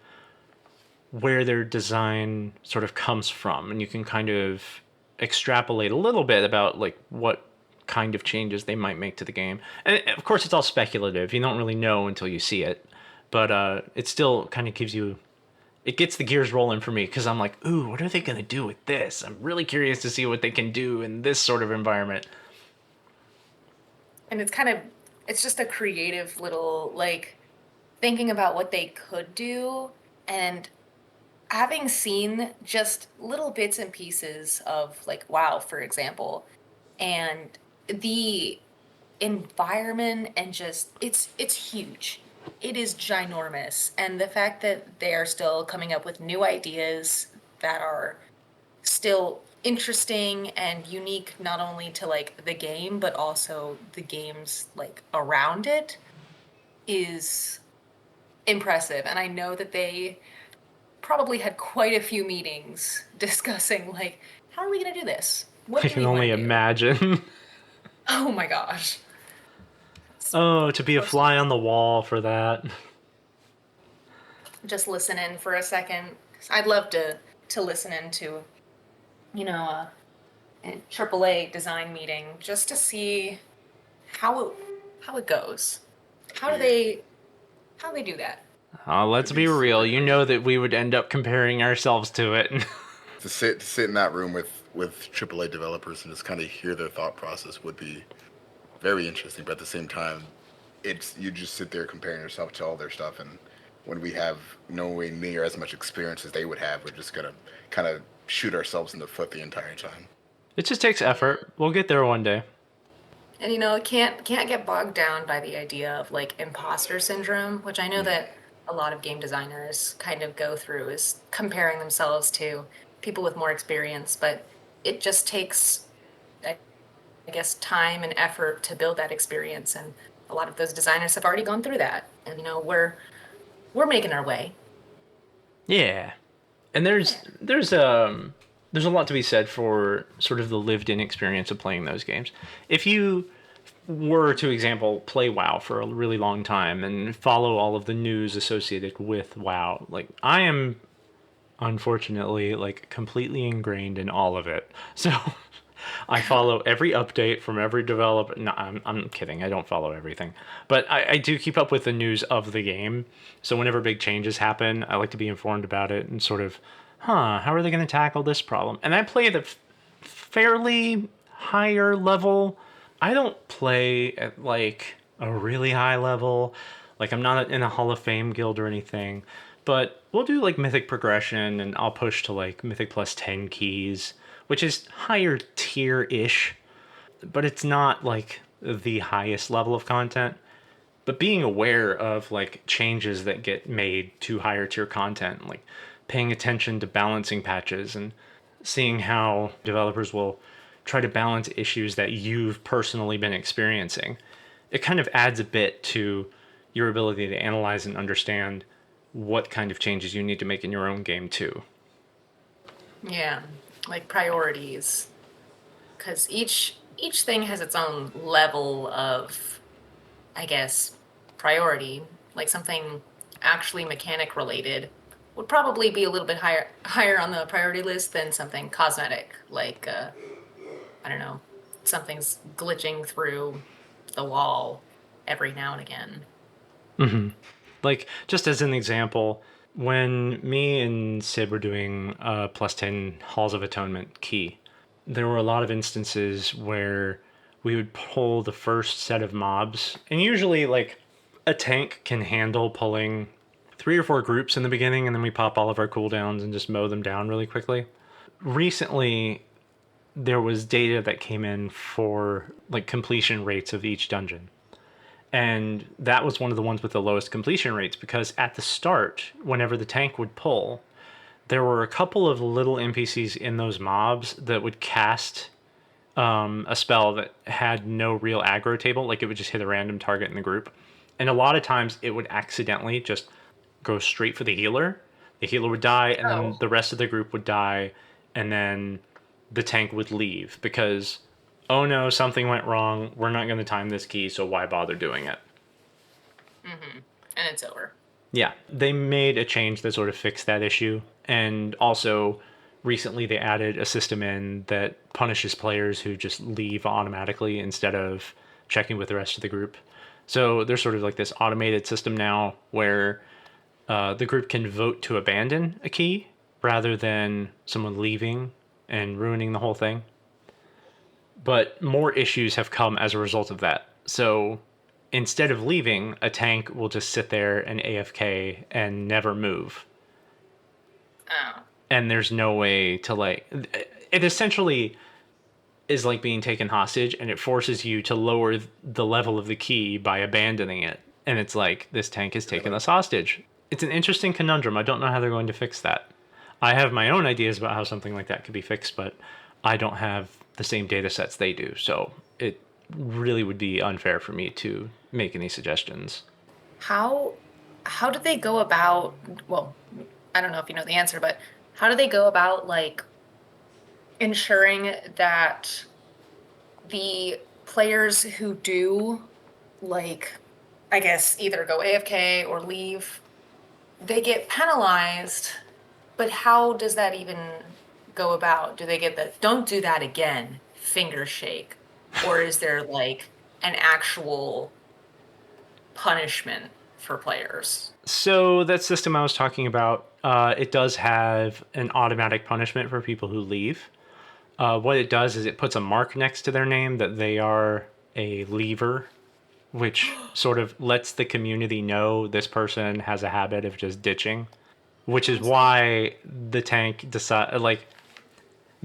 where their design sort of comes from, and you can kind of extrapolate a little bit about like what kind of changes they might make to the game. And of course, it's all speculative. You don't really know until you see it, but it still kind of gives you. It gets the gears rolling for me because I'm like, ooh, what are they going to do with this? I'm really curious to see what they can do in this sort of environment. And it's just a creative little, like, thinking about what they could do and having seen just little bits and pieces of, like, WoW, for example, and the environment and just, it's huge. It is ginormous. And the fact that they are still coming up with new ideas that are still interesting and unique, not only to like the game, but also the games like around it, is impressive. And I know that they probably had quite a few meetings discussing like, how are we going to do this? What I do can we only wanna do? imagine. Oh my gosh. Oh, to be a fly on the wall for that. Just listen in for a second. I'd love to listen into, a AAA design meeting just to see how it goes. How they do that? Let's be real. You know that we would end up comparing ourselves to it. To sit in that room with AAA developers and just kind of hear their thought process would be very interesting. But at the same time, it's you just sit there comparing yourself to all their stuff, and when we have nowhere near as much experience as they would have, we're just gonna kind of shoot ourselves in the foot the entire time. It just takes effort. We'll get there one day. And can't get bogged down by the idea of like imposter syndrome, which I know that a lot of game designers kind of go through, is comparing themselves to people with more experience, but it just takes I guess time and effort to build that experience, and a lot of those designers have already gone through that. And we're making our way. Yeah. And there's a lot to be said for sort of the lived-in experience of playing those games. If you were to example play WoW for a really long time and follow all of the news associated with WoW, like I am unfortunately like completely ingrained in all of it. So I follow every update from every developer. No, I'm kidding. I don't follow everything, but I do keep up with the news of the game. So whenever big changes happen, I like to be informed about it and sort of, how are they going to tackle this problem? And I play at a fairly higher level. I don't play at like a really high level. Like I'm not in a Hall of Fame guild or anything, But we'll do like mythic progression, and I'll push to like mythic plus 10 keys, which is higher tier ish, but it's not like the highest level of content. But being aware of like changes that get made to higher tier content, like paying attention to balancing patches and seeing how developers will try to balance issues that you've personally been experiencing, it kind of adds a bit to your ability to analyze and understand what kind of changes you need to make in your own game too. Yeah, like priorities, because each thing has its own level of, I guess, priority. Like something actually mechanic related would probably be a little bit higher on the priority list than something cosmetic, like I don't know, something's glitching through the wall every now and again. Like, just as an example, when me and Sid were doing plus 10 Halls of Atonement key, there were a lot of instances where we would pull the first set of mobs, and usually, like, a tank can handle pulling 3 or 4 groups in the beginning, and then we pop all of our cooldowns and just mow them down really quickly. Recently, there was data that came in for like completion rates of each dungeon. And that was one of the ones with the lowest completion rates because at the start, whenever the tank would pull, there were a couple of little NPCs in those mobs that would cast a spell that had no real aggro table. Like it would just hit a random target in the group. And a lot of times it would accidentally just go straight for the healer. The healer would die, and then Oh. the rest of the group would die, and then the tank would leave because, oh no, something went wrong. We're not going to time this key, so why bother doing it? And it's over. Yeah, they made a change that sort of fixed that issue. And also, recently they added a system in that punishes players who just leave automatically instead of checking with the rest of the group. So there's sort of like this automated system now where the group can vote to abandon a key rather than someone leaving and ruining the whole thing. But more issues have come as a result of that. So instead of leaving, a tank will just sit there and AFK and never move. Oh. And there's no way to like it essentially is like being taken hostage, and it forces you to lower the level of the key by abandoning it. And it's like this tank is taking us hostage. It's an interesting conundrum. I don't know how they're going to fix that. I have my own ideas about how something like that could be fixed, but I don't have the same data sets they do. So it really would be unfair for me to make any suggestions. How do they go about, well, I don't know if you know the answer, but how do they go about like ensuring that the players who do like, I guess, either go AFK or leave, they get penalized, but how does that even go about? Do they get the don't do that again finger shake? Or is there like an actual punishment for players? So that system I was talking about, it does have an automatic punishment for people who leave. What it does is it puts a mark next to their name that they are a leaver, which sort of lets the community know this person has a habit of just ditching, which is why the tank decide like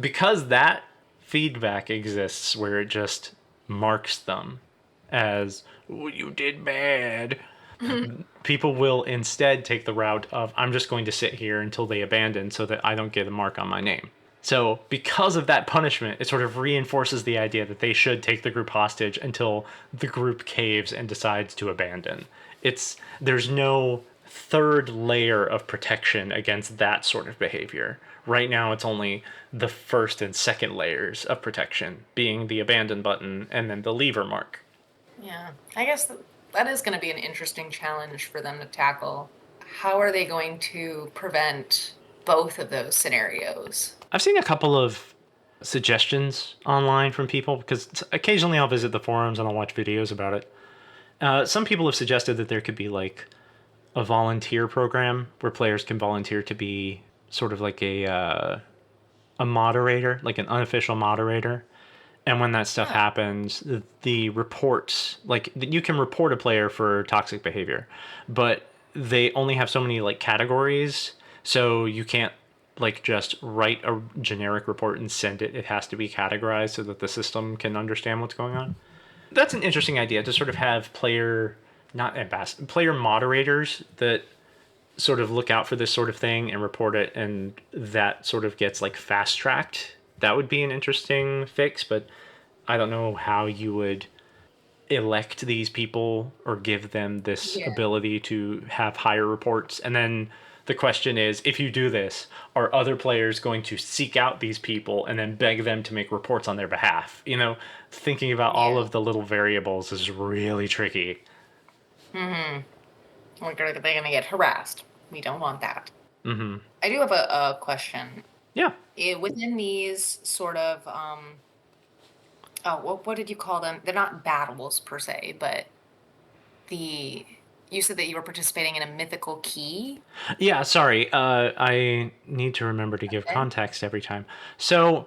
because that feedback exists where it just marks them as "Oh, you did bad." People will instead take the route of I'm just going to sit here until they abandon so that I don't get a mark on my name. So because of that punishment, it sort of reinforces the idea that they should take the group hostage until the group caves and decides to abandon. There's no third layer of protection against that sort of behavior. Right now it's only the first and second layers of protection, being the abandon button and then the lever mark. Yeah, I guess that is going to be an interesting challenge for them to tackle. How are they going to prevent both of those scenarios? I've seen a couple of suggestions online from people because occasionally I'll visit the forums and I'll watch videos about it. Some people have suggested that there could be like a volunteer program where players can volunteer to be sort of like a moderator, like an unofficial moderator. And when that stuff happens, the reports, like you can report a player for toxic behavior, but they only have so many like categories, so you can't like just write a generic report and send it. It has to be categorized so that the system can understand what's going on. That's an interesting idea to sort of have player moderators that sort of look out for this sort of thing and report it, and that sort of gets like fast tracked. That would be an interesting fix, but I don't know how you would elect these people or give them this ability to have higher reports. And then the question is, if you do this, are other players going to seek out these people and then beg them to make reports on their behalf? You know, thinking about all of the little variables is really tricky. Like, are they going to get harassed? We don't want that. I do have a question. Yeah. Within these sort of, what did you call them? They're not battles per se, but you said that you were participating in a mythical key. Yeah, sorry. I need to remember to give context every time. So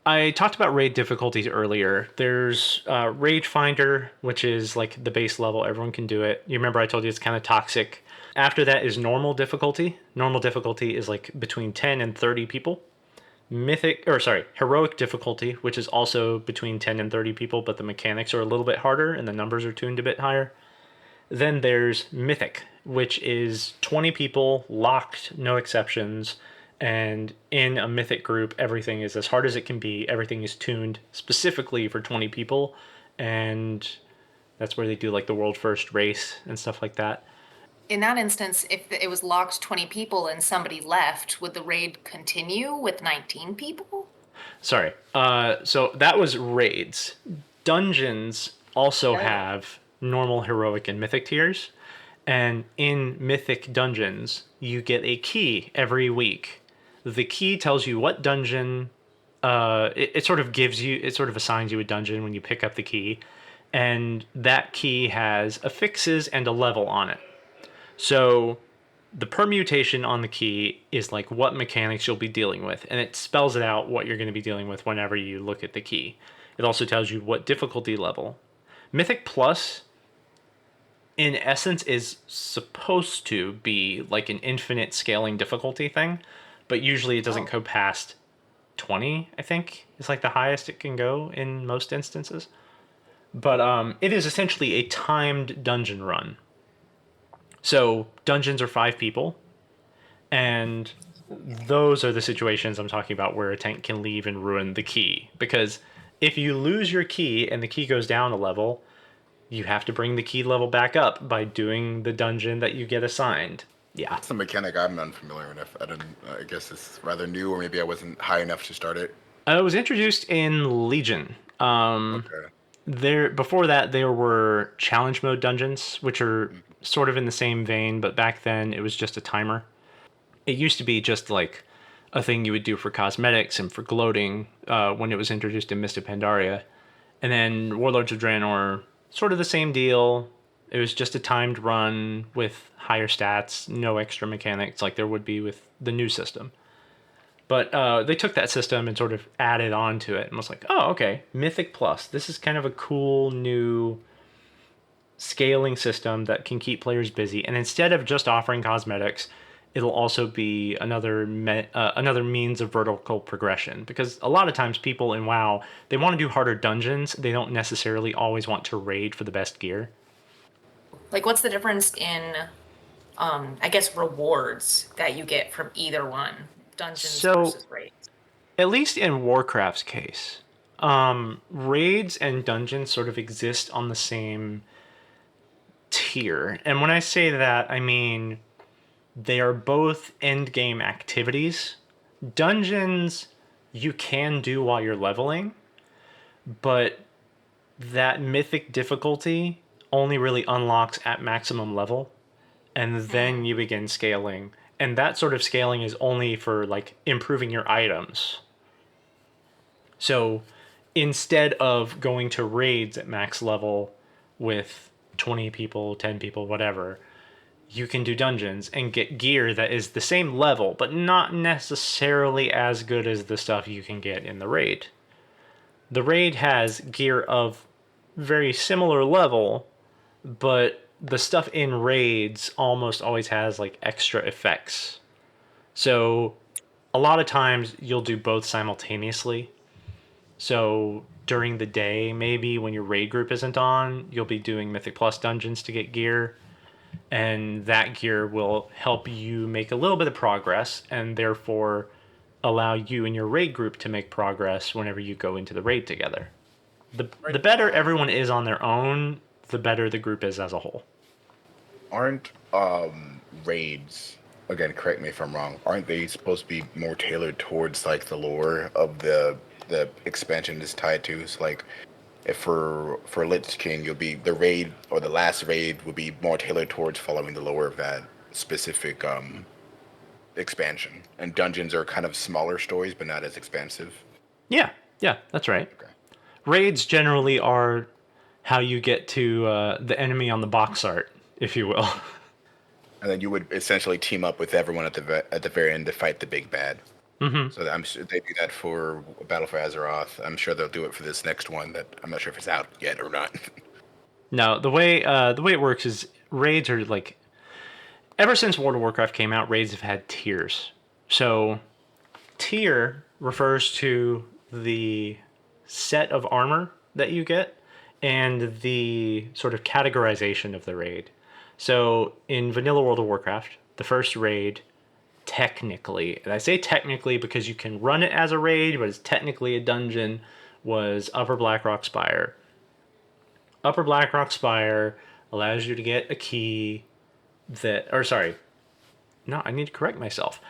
I talked about raid difficulties earlier. There's Raid Finder, which is like the base level. Everyone can do it. You remember I told you it's kind of toxic. After that is normal difficulty. Normal difficulty is like between 10 and 30 people. Heroic difficulty, which is also between 10 and 30 people, but the mechanics are a little bit harder and the numbers are tuned a bit higher. Then there's Mythic, which is 20 people, locked, no exceptions, and in a Mythic group, everything is as hard as it can be. Everything is tuned specifically for 20 people, and that's where they do like the world first race and stuff like that. In that instance, if it was locked 20 people and somebody left, would the raid continue with 19 people? Sorry. So that was raids. Dungeons also have normal, heroic, and mythic tiers. And in mythic dungeons, you get a key every week. The key tells you what dungeon. It sort of assigns you a dungeon when you pick up the key. And that key has affixes and a level on it. So the permutation on the key is like what mechanics you'll be dealing with, and it spells it out what you're going to be dealing with whenever you look at the key. It also tells you what difficulty level. Mythic Plus, in essence, is supposed to be like an infinite scaling difficulty thing, but usually it doesn't go past 20, I think, is like the highest it can go in most instances. But it is essentially a timed dungeon run. So dungeons are 5 people, and those are the situations I'm talking about where a tank can leave and ruin the key. Because if you lose your key and the key goes down a level, you have to bring the key level back up by doing the dungeon that you get assigned. Yeah. It's a mechanic I'm unfamiliar with. I guess it's rather new, or maybe I wasn't high enough to start it. It was introduced in Legion. Before that, there were challenge mode dungeons, which are sort of in the same vein, but back then it was just a timer. It used to be just like a thing you would do for cosmetics and for gloating when it was introduced in Mist of Pandaria. And then Warlords of Draenor, sort of the same deal. It was just a timed run with higher stats, no extra mechanics like there would be with the new system. But they took that system and sort of added on to it and was like, oh, okay, Mythic Plus. This is kind of a cool new scaling system that can keep players busy. And instead of just offering cosmetics, it'll also be another means of vertical progression. Because a lot of times people in WoW, they want to do harder dungeons. They don't necessarily always want to raid for the best gear. Like, what's the difference in, I guess, rewards that you get from either one? Dungeons versus raids. At least in Warcraft's case, raids and dungeons sort of exist on the same tier. And when I say that, I mean they are both end game activities. Dungeons you can do while you're leveling, but that mythic difficulty only really unlocks at maximum level, and then you begin scaling. And that sort of scaling is only for like improving your items. So instead of going to raids at max level with 20 people, 10 people, whatever, you can do dungeons and get gear that is the same level, but not necessarily as good as the stuff you can get in the raid. The raid has gear of very similar level, but the stuff in raids almost always has like extra effects. So a lot of times you'll do both simultaneously. So during the day, maybe when your raid group isn't on, you'll be doing Mythic Plus dungeons to get gear, and that gear will help you make a little bit of progress and therefore allow you and your raid group to make progress whenever you go into the raid together. The better everyone is on their own, the better the group is as a whole. Aren't raids, again, correct me if I'm wrong, aren't they supposed to be more tailored towards like the lore of the expansion is tied to? So like if for Lich King, you'll be the raid or the last raid will be more tailored towards following the lore of that specific expansion. And dungeons are kind of smaller stories but not as expansive. Yeah, that's right. Okay. Raids generally are how you get to the enemy on the box art, if you will. And then you would essentially team up with everyone at the very end to fight the big bad. Mm-hmm. So I'm sure they do that for Battle for Azeroth. I'm sure they'll do it for this next one that I'm not sure if it's out yet or not. No, the way it works is raids are like, ever since World of Warcraft came out, raids have had tiers. So tier refers to the set of armor that you get and the sort of categorization of the raid. So in vanilla World of Warcraft, the first raid, technically, and I say technically because you can run it as a raid, but it's technically a dungeon, was Upper Blackrock Spire. Upper Blackrock Spire allows you to get a key I need to correct myself.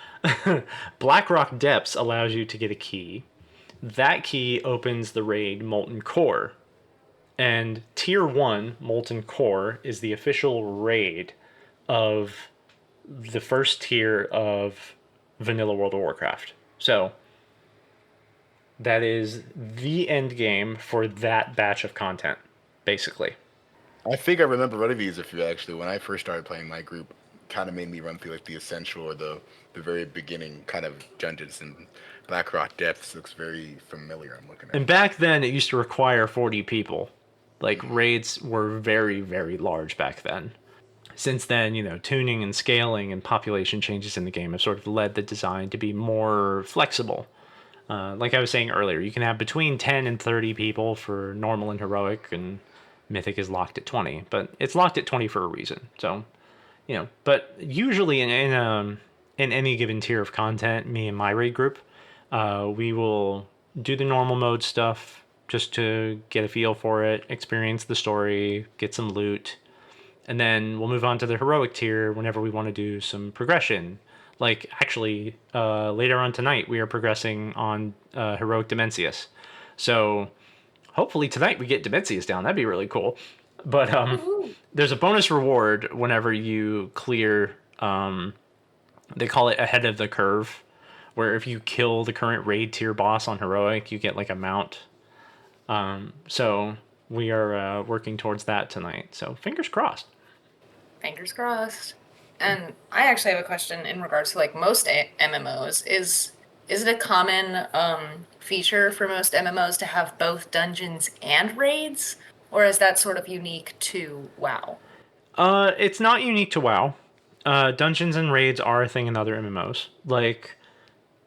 Blackrock Depths allows you to get a key. That key opens the raid Molten Core. And Tier 1, Molten Core, is the official raid of the first tier of vanilla World of Warcraft. So that is the end game for that batch of content, basically. I think I remember running these a few actually. When I first started playing, my group kind of made me run through like the essential or the very beginning kind of dungeons, and Blackrock Depths looks very familiar. I'm looking at And it. back then, it used to require 40 people. Like, raids were very, very large back then. Since then, tuning and scaling and population changes in the game have sort of led the design to be more flexible. Like I was saying earlier, you can have between 10 and 30 people for normal and heroic, and mythic is locked at 20. But it's locked at 20 for a reason. So, but usually in any given tier of content, me and my raid group, we will do the normal mode stuff just to get a feel for it, experience the story, get some loot, and then we'll move on to the heroic tier whenever we want to do some progression. Like, actually, later on tonight, we are progressing on heroic Dimensius. So hopefully tonight we get Dimensius down. That'd be really cool. But there's a bonus reward whenever you clear, they call it ahead of the curve, where if you kill the current raid tier boss on heroic, you get like a mount. So we are working towards that tonight. So fingers crossed. Fingers crossed. And I actually have a question in regards to like most MMOs. Is it a common feature for most MMOs to have both dungeons and raids? Or is that sort of unique to WoW? It's not unique to WoW. Dungeons and raids are a thing in other MMOs. Like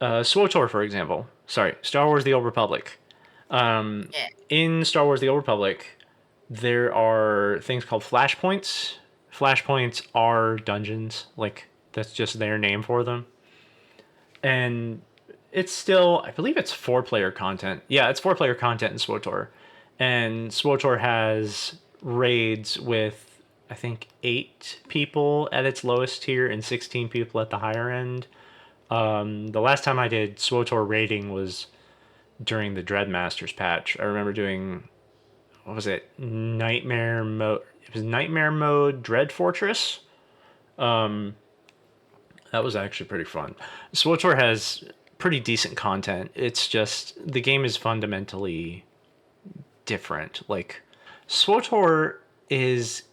SWTOR, for example. Sorry, Star Wars The Old Republic. Yeah. In Star Wars The Old Republic, there are things called flashpoints. Flashpoints are dungeons. Like, that's just their name for them. And it's still, I believe it's 4-player content. Yeah, it's 4-player content in SWTOR. And SWTOR has raids with, I think, 8 people at its lowest tier and 16 people at the higher end. The last time I did SWTOR raiding was during the Dreadmasters patch. I remember doing, what was it? Nightmare mode. It was Nightmare mode Dread Fortress. That was actually pretty fun. SWTOR has pretty decent content. It's just the game is fundamentally different. Like, SWTOR is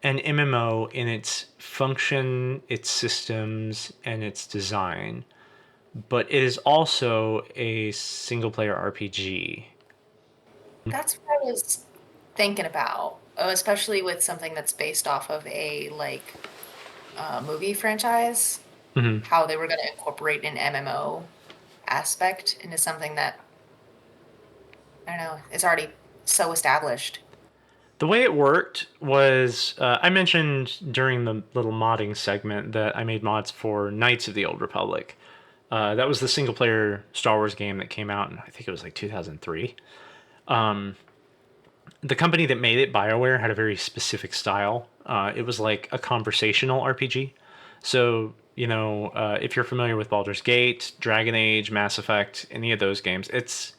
an MMO in its function, its systems, and its design, but it is also a single player RPG. That's what I was thinking about. especially with something that's based off of a movie franchise, Mhm. how they were going to incorporate an MMO aspect into something that I don't know is already so established. The way it worked was I mentioned during the little modding segment that I made mods for Knights of the Old Republic. That was the single player Star Wars game that came out in, I think it was like 2003. The company that made it, BioWare, had a very specific style. It was like a conversational RPG. So, if you're familiar with Baldur's Gate, Dragon Age, Mass Effect, any of those games, it's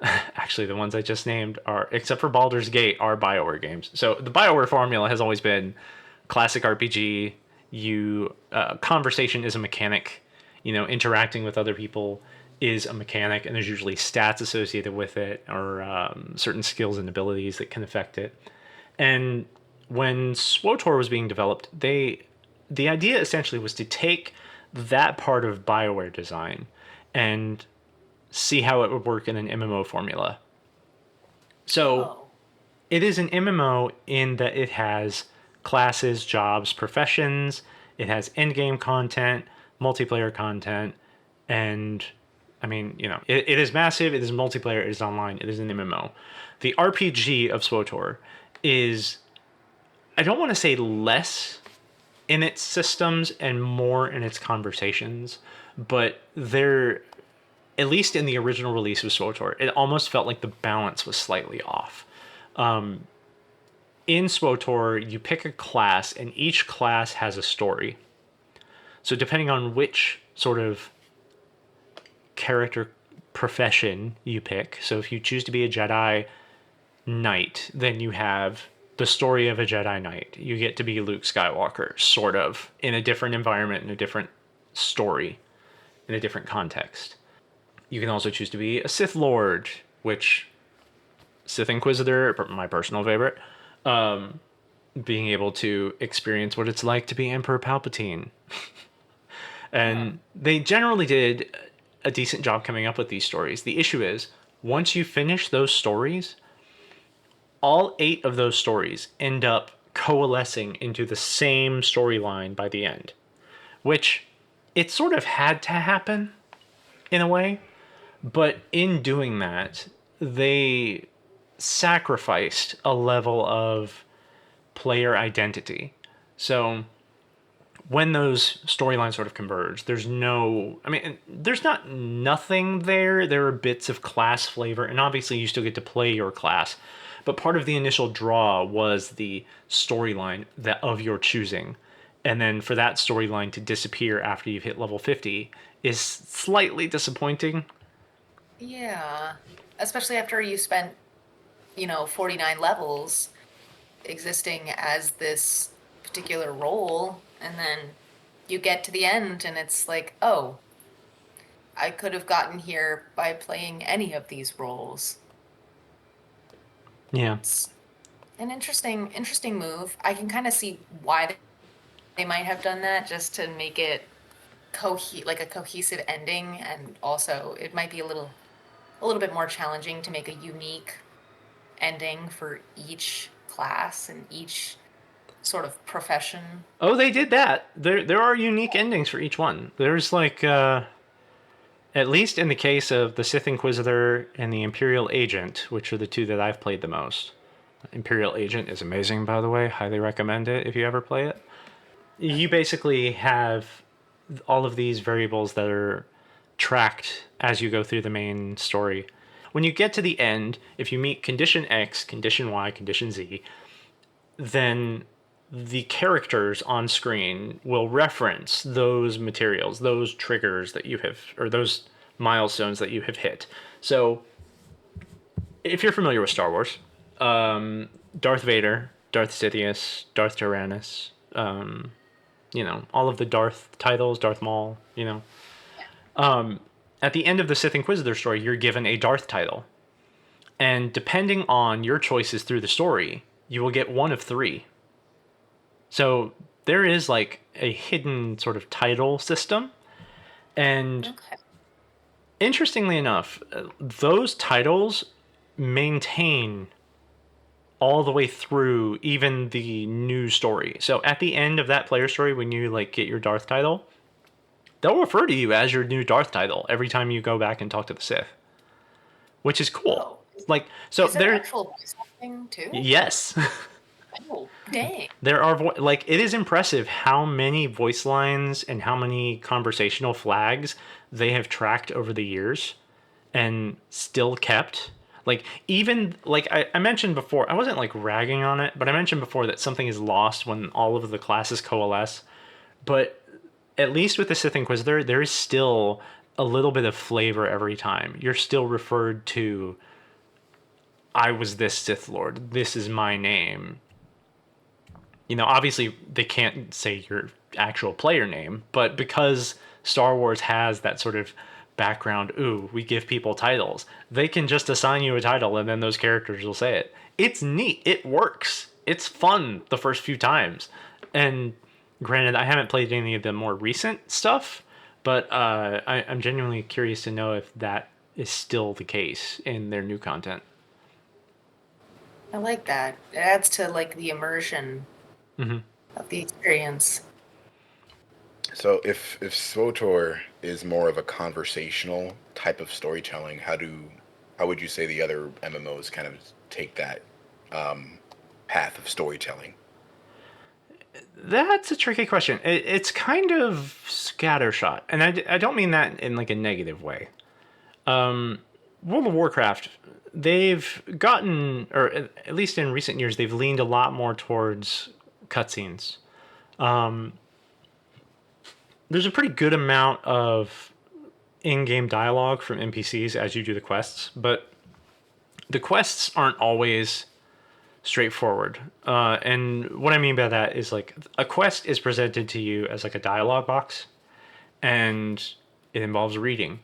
actually the ones I just named are, except for Baldur's Gate, are BioWare games. So the BioWare formula has always been classic RPG. Conversation is a mechanic. Interacting with other people is a mechanic, and there's usually stats associated with it, or certain skills and abilities that can affect it. And when SWOTOR was being developed, the idea essentially was to take that part of BioWare design and see how it would work in an MMO formula. So Oh, it is an MMO in that it has classes, jobs, professions, it has endgame content, multiplayer content, and I mean, it is massive, it is multiplayer, it is online, it is an MMO. The RPG of SWOTOR is, I don't want to say less in its systems and more in its conversations, but they're, at least in the original release of SWOTOR, it almost felt like the balance was slightly off. In SWOTOR, you pick a class, and each class has a story. So depending on which sort of character profession you pick, so if you choose to be a Jedi Knight, then you have the story of a Jedi Knight. You get to be Luke Skywalker, sort of, in a different environment, in a different story, in a different context. You can also choose to be a Sith Lord, which Sith Inquisitor, my personal favorite, being able to experience what it's like to be Emperor Palpatine. And they generally did a decent job coming up with these stories. The issue is, once you finish those stories, all 8 of those stories end up coalescing into the same storyline by the end, which it sort of had to happen in a way. But in doing that, they sacrificed a level of player identity. So when those storylines sort of converge, there's not nothing there. There are bits of class flavor, and obviously you still get to play your class. But part of the initial draw was the storyline that of your choosing. And then for that storyline to disappear after you've hit level 50 is slightly disappointing. yeah. Especially after you spent, 49 levels existing as this particular role, and then you get to the end and it's like, oh, I could have gotten here by playing any of these roles. Yeah. It's an interesting move. I can kind of see why they might have done that, just to make it like a cohesive ending, and also it might be a little bit more challenging to make a unique ending for each class and each sort of profession. Oh, they did that. There are unique endings for each one. There's like at least in the case of the Sith Inquisitor and the Imperial Agent, which are the 2 that I've played the most. Imperial Agent is amazing, by the way. Highly recommend it if you ever play it. You basically have all of these variables that are tracked as you go through the main story. When you get to the end, if you meet condition X, condition Y, condition Z, then the characters on screen will reference those materials, those triggers that you have, or those milestones that you have hit. So, if you're familiar with Star Wars, Darth Vader, Darth Sidious, Darth Tyrannus, all of the Darth titles, Darth Maul, at the end of the Sith Inquisitor story, you're given a Darth title. And depending on your choices through the story, you will get one of 3. So there is like a hidden sort of title system. And Okay. interestingly enough, those titles maintain all the way through even the new story. So at the end of that player story, when you like get your Darth title, they'll refer to you as your new Darth title every time you go back and talk to the Sith, which is cool. Oh, Like, so is there there, actual voice acting too? yes, Oh, dang. there are like it is impressive how many voice lines and how many conversational flags they have tracked over the years and still kept. Like even like I mentioned before, I wasn't like ragging on it, but I mentioned before that something is lost when all of the classes coalesce. But at least with the Sith Inquisitor, there is still a little bit of flavor every time. You're still referred to, I was this Sith Lord. This is my name. You know, obviously they can't say your actual player name, but because Star Wars has that sort of background, ooh, we give people titles, they can just assign you a title and then those characters will say it. It's neat. It works. It's fun the first few times. And granted, I haven't played any of the more recent stuff, but I'm genuinely curious to know if that is still the case in their new content. I like that. It adds to like the immersion of the experience. So if SWOTOR is more of a conversational type of storytelling, how would you say the other MMOs kind of take that path of storytelling? That's a tricky question. It's kind of scattershot, and I don't mean that in like a negative way. World of Warcraft, they've gotten, or at least in recent years, they've leaned a lot more towards cutscenes. There's a pretty good amount of in-game dialogue from NPCs as you do the quests, but the quests aren't always straightforward. And what I mean by that is like a quest is presented to you as like a dialogue box, and it involves reading.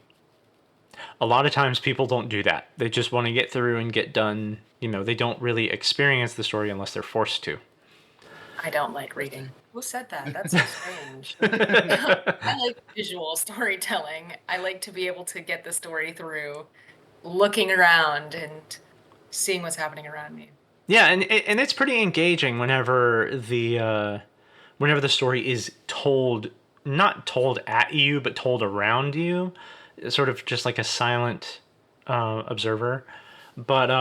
A lot of times people don't do that. They just want to get through and get done. You know, they don't really experience the story unless they're forced to. I don't like reading. Who said that? That's so strange. I like visual storytelling. I like to be able to get the story through looking around and seeing what's happening around me. Yeah, and it's pretty engaging whenever the story is told, not told at you, but told around you, sort of just like a silent observer. But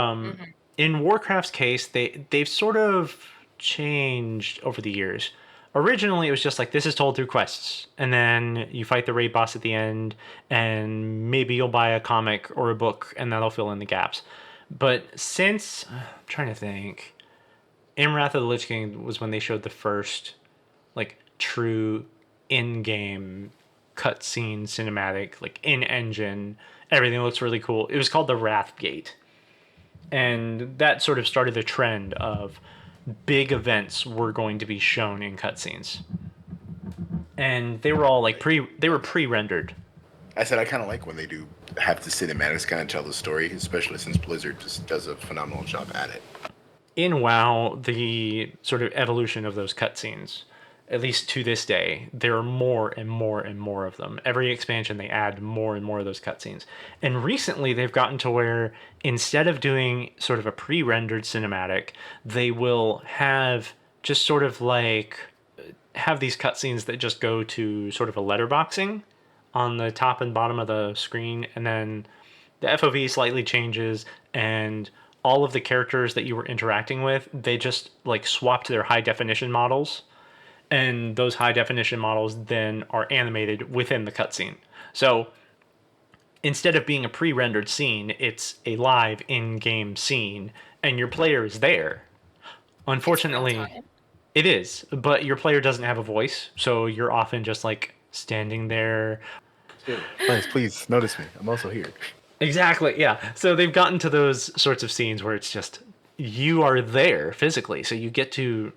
in Warcraft's case, they've sort of changed over the years. Originally, it was just like this is told through quests, and then you fight the raid boss at the end, and maybe you'll buy a comic or a book, and that'll fill in the gaps. But since I'm trying to think, in Wrath of the Lich King was when they showed the first like true in-game cutscene cinematic, like in-engine. Everything looks really cool. It was called the Wrath Gate, and that sort of started the trend of big events were going to be shown in cutscenes, and they were all like pre-rendered. I said I kind of like when they do have the cinematics kind of tell the story, especially since Blizzard just does a phenomenal job at it. In WoW, the sort of evolution of those cutscenes, at least to this day, there are more and more and more of them. Every expansion, they add more and more of those cutscenes. And recently, they've gotten to where instead of doing sort of a pre-rendered cinematic, they will have just sort of like have these cutscenes that just go to sort of a letterboxing on the top and bottom of the screen, and then the FOV slightly changes, and all of the characters that you were interacting with, they just like swap to their high definition models, and those high definition models then are animated within the cutscene. So instead of being a pre-rendered scene, it's a live in-game scene, and your player is there. Unfortunately, it is, but your player doesn't have a voice, so you're often just like standing there. Please notice me. I'm also here. Exactly, yeah. So they've gotten to those sorts of scenes where it's just you are there physically, so you get to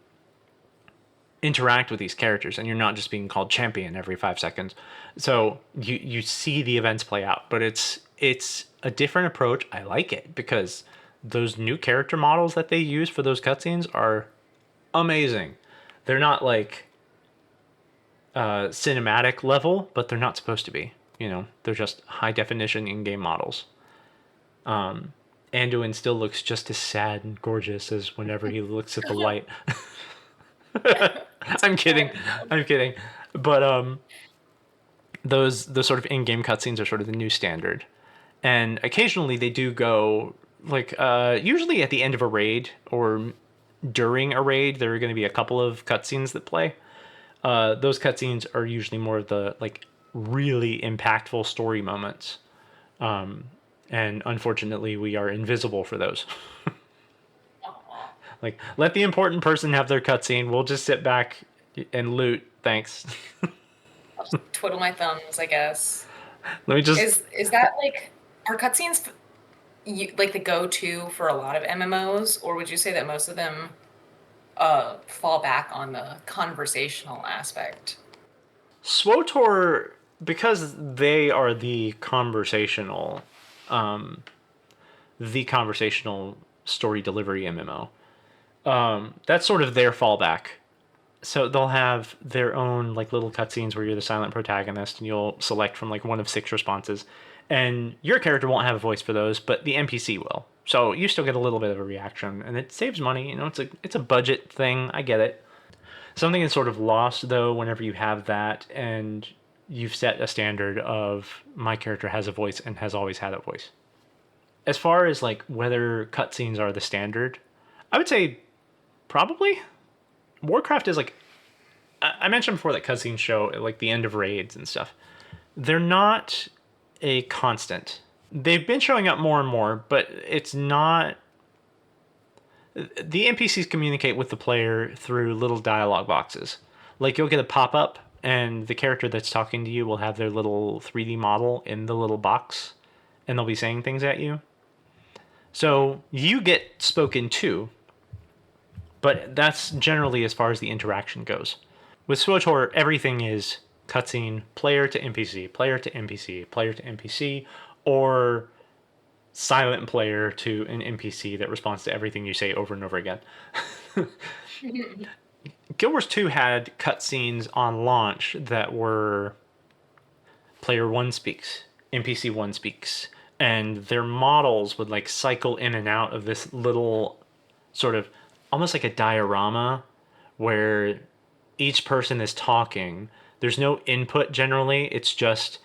interact with these characters, and you're not just being called champion every 5 seconds. So you see the events play out, but it's a different approach. I like it because those new character models that they use for those cutscenes are amazing. They're not like cinematic level, but they're not supposed to be. You know, they're just high definition in-game models. And Anduin still looks just as sad and gorgeous as whenever he looks at the light. I'm kidding. I'm kidding. But those sort of in-game cutscenes are sort of the new standard, and occasionally they do go like usually at the end of a raid or during a raid there are going to be a couple of cutscenes that play. Those cutscenes are usually more of the like really impactful story moments, and unfortunately we are invisible for those. Like, let the important person have their cutscene. We'll just sit back and loot. Thanks. I'll just twiddle my thumbs, I guess. Let me just. Is that like, are cutscenes like the go-to for a lot of MMOs, or would you say that most of them fall back on the conversational aspect? SWOTOR, because they are the conversational story delivery MMO. That's sort of their fallback. So they'll have their own like little cutscenes where you're the silent protagonist and you'll select from like one of 6 responses. And your character won't have a voice for those, but the NPC will. So you still get a little bit of a reaction, and it saves money. You know, it's a budget thing. I get it. Something is sort of lost though whenever you have that and you've set a standard of my character has a voice and has always had a voice. As far as like whether cutscenes are the standard, I would say probably. Warcraft is like I mentioned before that cutscenes show at like the end of raids and stuff. They're not a constant. They've been showing up more and more, but it's not. The NPCs communicate with the player through little dialogue boxes. Like you'll get a pop-up and the character that's talking to you will have their little 3D model in the little box and they'll be saying things at you. So you get spoken to, but that's generally as far as the interaction goes. With SWOTOR, everything is cutscene, player to NPC, player to NPC, player to NPC, or silent player to an NPC that responds to everything you say over and over again. Guild Wars 2 had cutscenes on launch that were player 1 speaks, NPC 1 speaks, and their models would like cycle in and out of this little sort of almost like a diorama where each person is talking. There's no input generally. It's just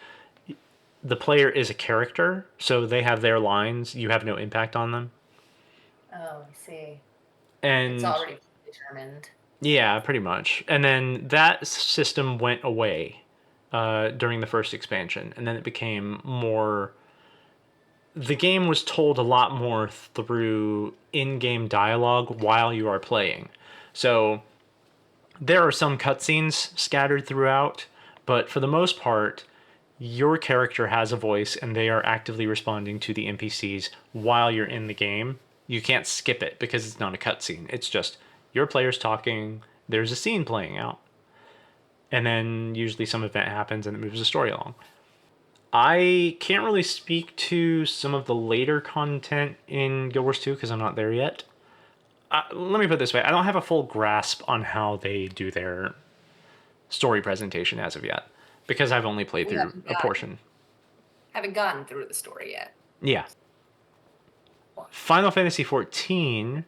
the player is a character, so they have their lines. You have no impact on them. Oh, I see. And it's already determined. Yeah, pretty much. And then that system went away during the first expansion, and then it became more. The game was told a lot more through in-game dialogue while you are playing. So there are some cutscenes scattered throughout, but for the most part, your character has a voice and they are actively responding to the NPCs while you're in the game. You can't skip it because it's not a cutscene. It's just your player's talking, there's a scene playing out, and then usually some event happens and it moves the story along. I can't really speak to some of the later content in Guild Wars 2 because I'm not there yet. Let me put it this way. I don't have a full grasp on how they do their story presentation as of yet because I've only played through a portion. Haven't gotten through the story yet. Yeah. Final Fantasy XIV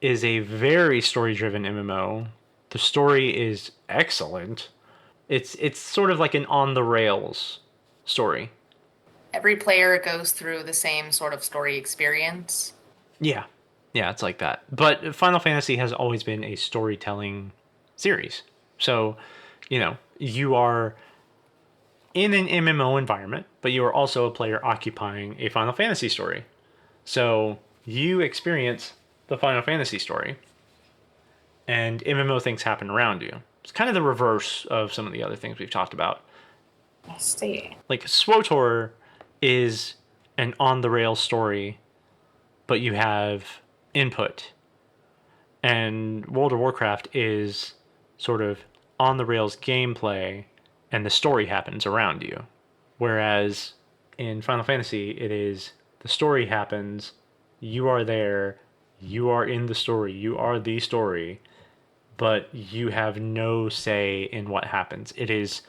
is a very story-driven MMO. The story is excellent. It's sort of like an on-the-rails story. Every player goes through the same sort of story experience. Yeah, it's like that. But Final Fantasy has always been a storytelling series. So, you are in an MMO environment, but you are also a player occupying a Final Fantasy story. So you experience the Final Fantasy story, and MMO things happen around you. It's kind of the reverse of some of the other things we've talked about. I see. Like SWOTOR is an on-the-rails story, but you have input. And World of Warcraft is sort of on-the-rails gameplay, and the story happens around you. Whereas in Final Fantasy, it is the story happens, you are there, you are in the story, you are the story, but you have no say in what happens. It is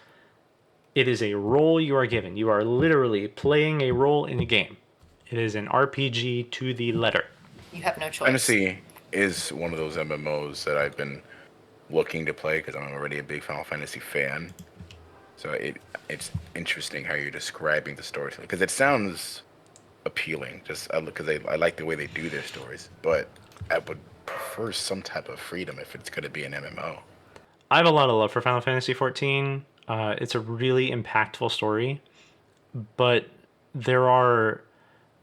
a role you are given. You are literally playing a role in a game. It is an RPG to the letter. You have no choice. Fantasy is one of those MMOs that I've been looking to play because I'm already a big Final Fantasy fan. So it's interesting how you're describing the story because it sounds appealing. Just because I like the way they do their stories, but I would prefer some type of freedom if it's going to be an MMO. I have a lot of love for Final Fantasy XIV. It's a really impactful story, but there are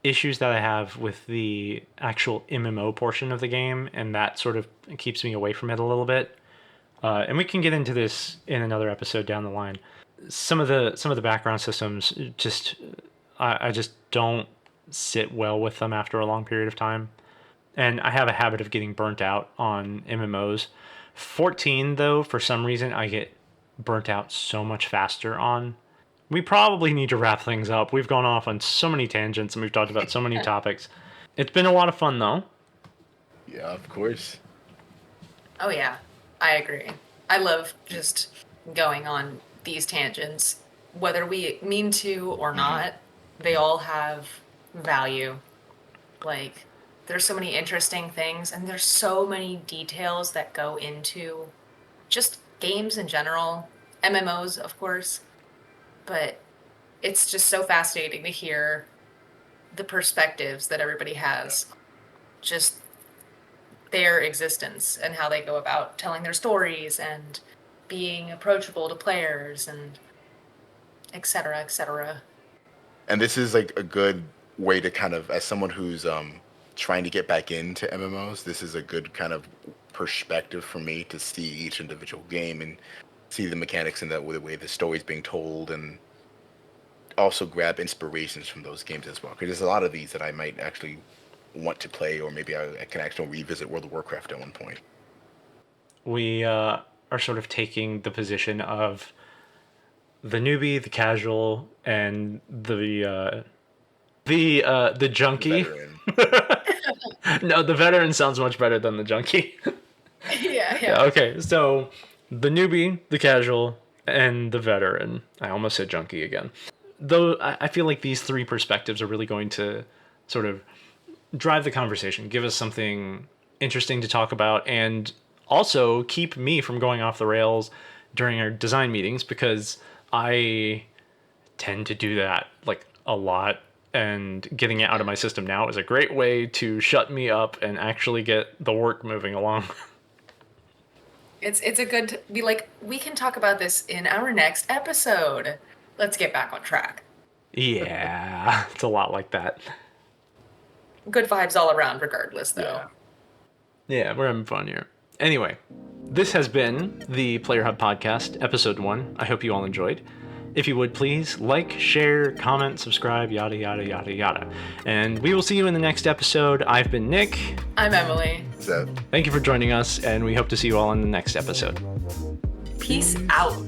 issues that I have with the actual MMO portion of the game, and that sort of keeps me away from it a little bit. And we can get into this in another episode down the line. Some of the background systems just I just don't sit well with them after a long period of time, and I have a habit of getting burnt out on MMOs. 14 though, for some reason I get burnt out so much faster on. We probably need to wrap things up. We've gone off on so many tangents and we've talked about so many topics. It's been a lot of fun though. Yeah, of course. Oh yeah, I agree. I love just going on these tangents, whether we mean to or not. They all have value. Like, there's so many interesting things, and there's so many details that go into just games in general, MMOs, of course. But it's just so fascinating to hear the perspectives that everybody has, just their existence and how they go about telling their stories and being approachable to players and et cetera, et cetera. And this is like a good way to kind of, as someone who's trying to get back into MMOs, this is a good kind of perspective for me to see each individual game and see the mechanics and the way the story's being told, and also grab inspirations from those games as well. Because there's a lot of these that I might actually want to play, or maybe I can actually revisit World of Warcraft at one point. We are sort of taking the position of the newbie, the casual, and the junkie. No, the veteran sounds much better than the junkie. Yeah. Okay, so the newbie, the casual, and the veteran. I almost said junkie again. Though I feel like these three perspectives are really going to sort of drive the conversation, give us something interesting to talk about, and also keep me from going off the rails during our design meetings, because I tend to do that like a lot, and getting it out of my system now is a great way to shut me up and actually get the work moving along. It's a good be like, we can talk about this in our next episode. Let's get back on track. Yeah, it's a lot like that. Good vibes all around regardless though. Yeah, we're having fun here. Anyway, this has been the Player Hub Podcast, episode 1. I hope you all enjoyed. If you would please like, share, comment, subscribe, yada, yada, yada, yada. And we will see you in the next episode. I've been Nick. I'm Emily. So Thank you for joining us, and we hope to see you all in the next episode. Peace out.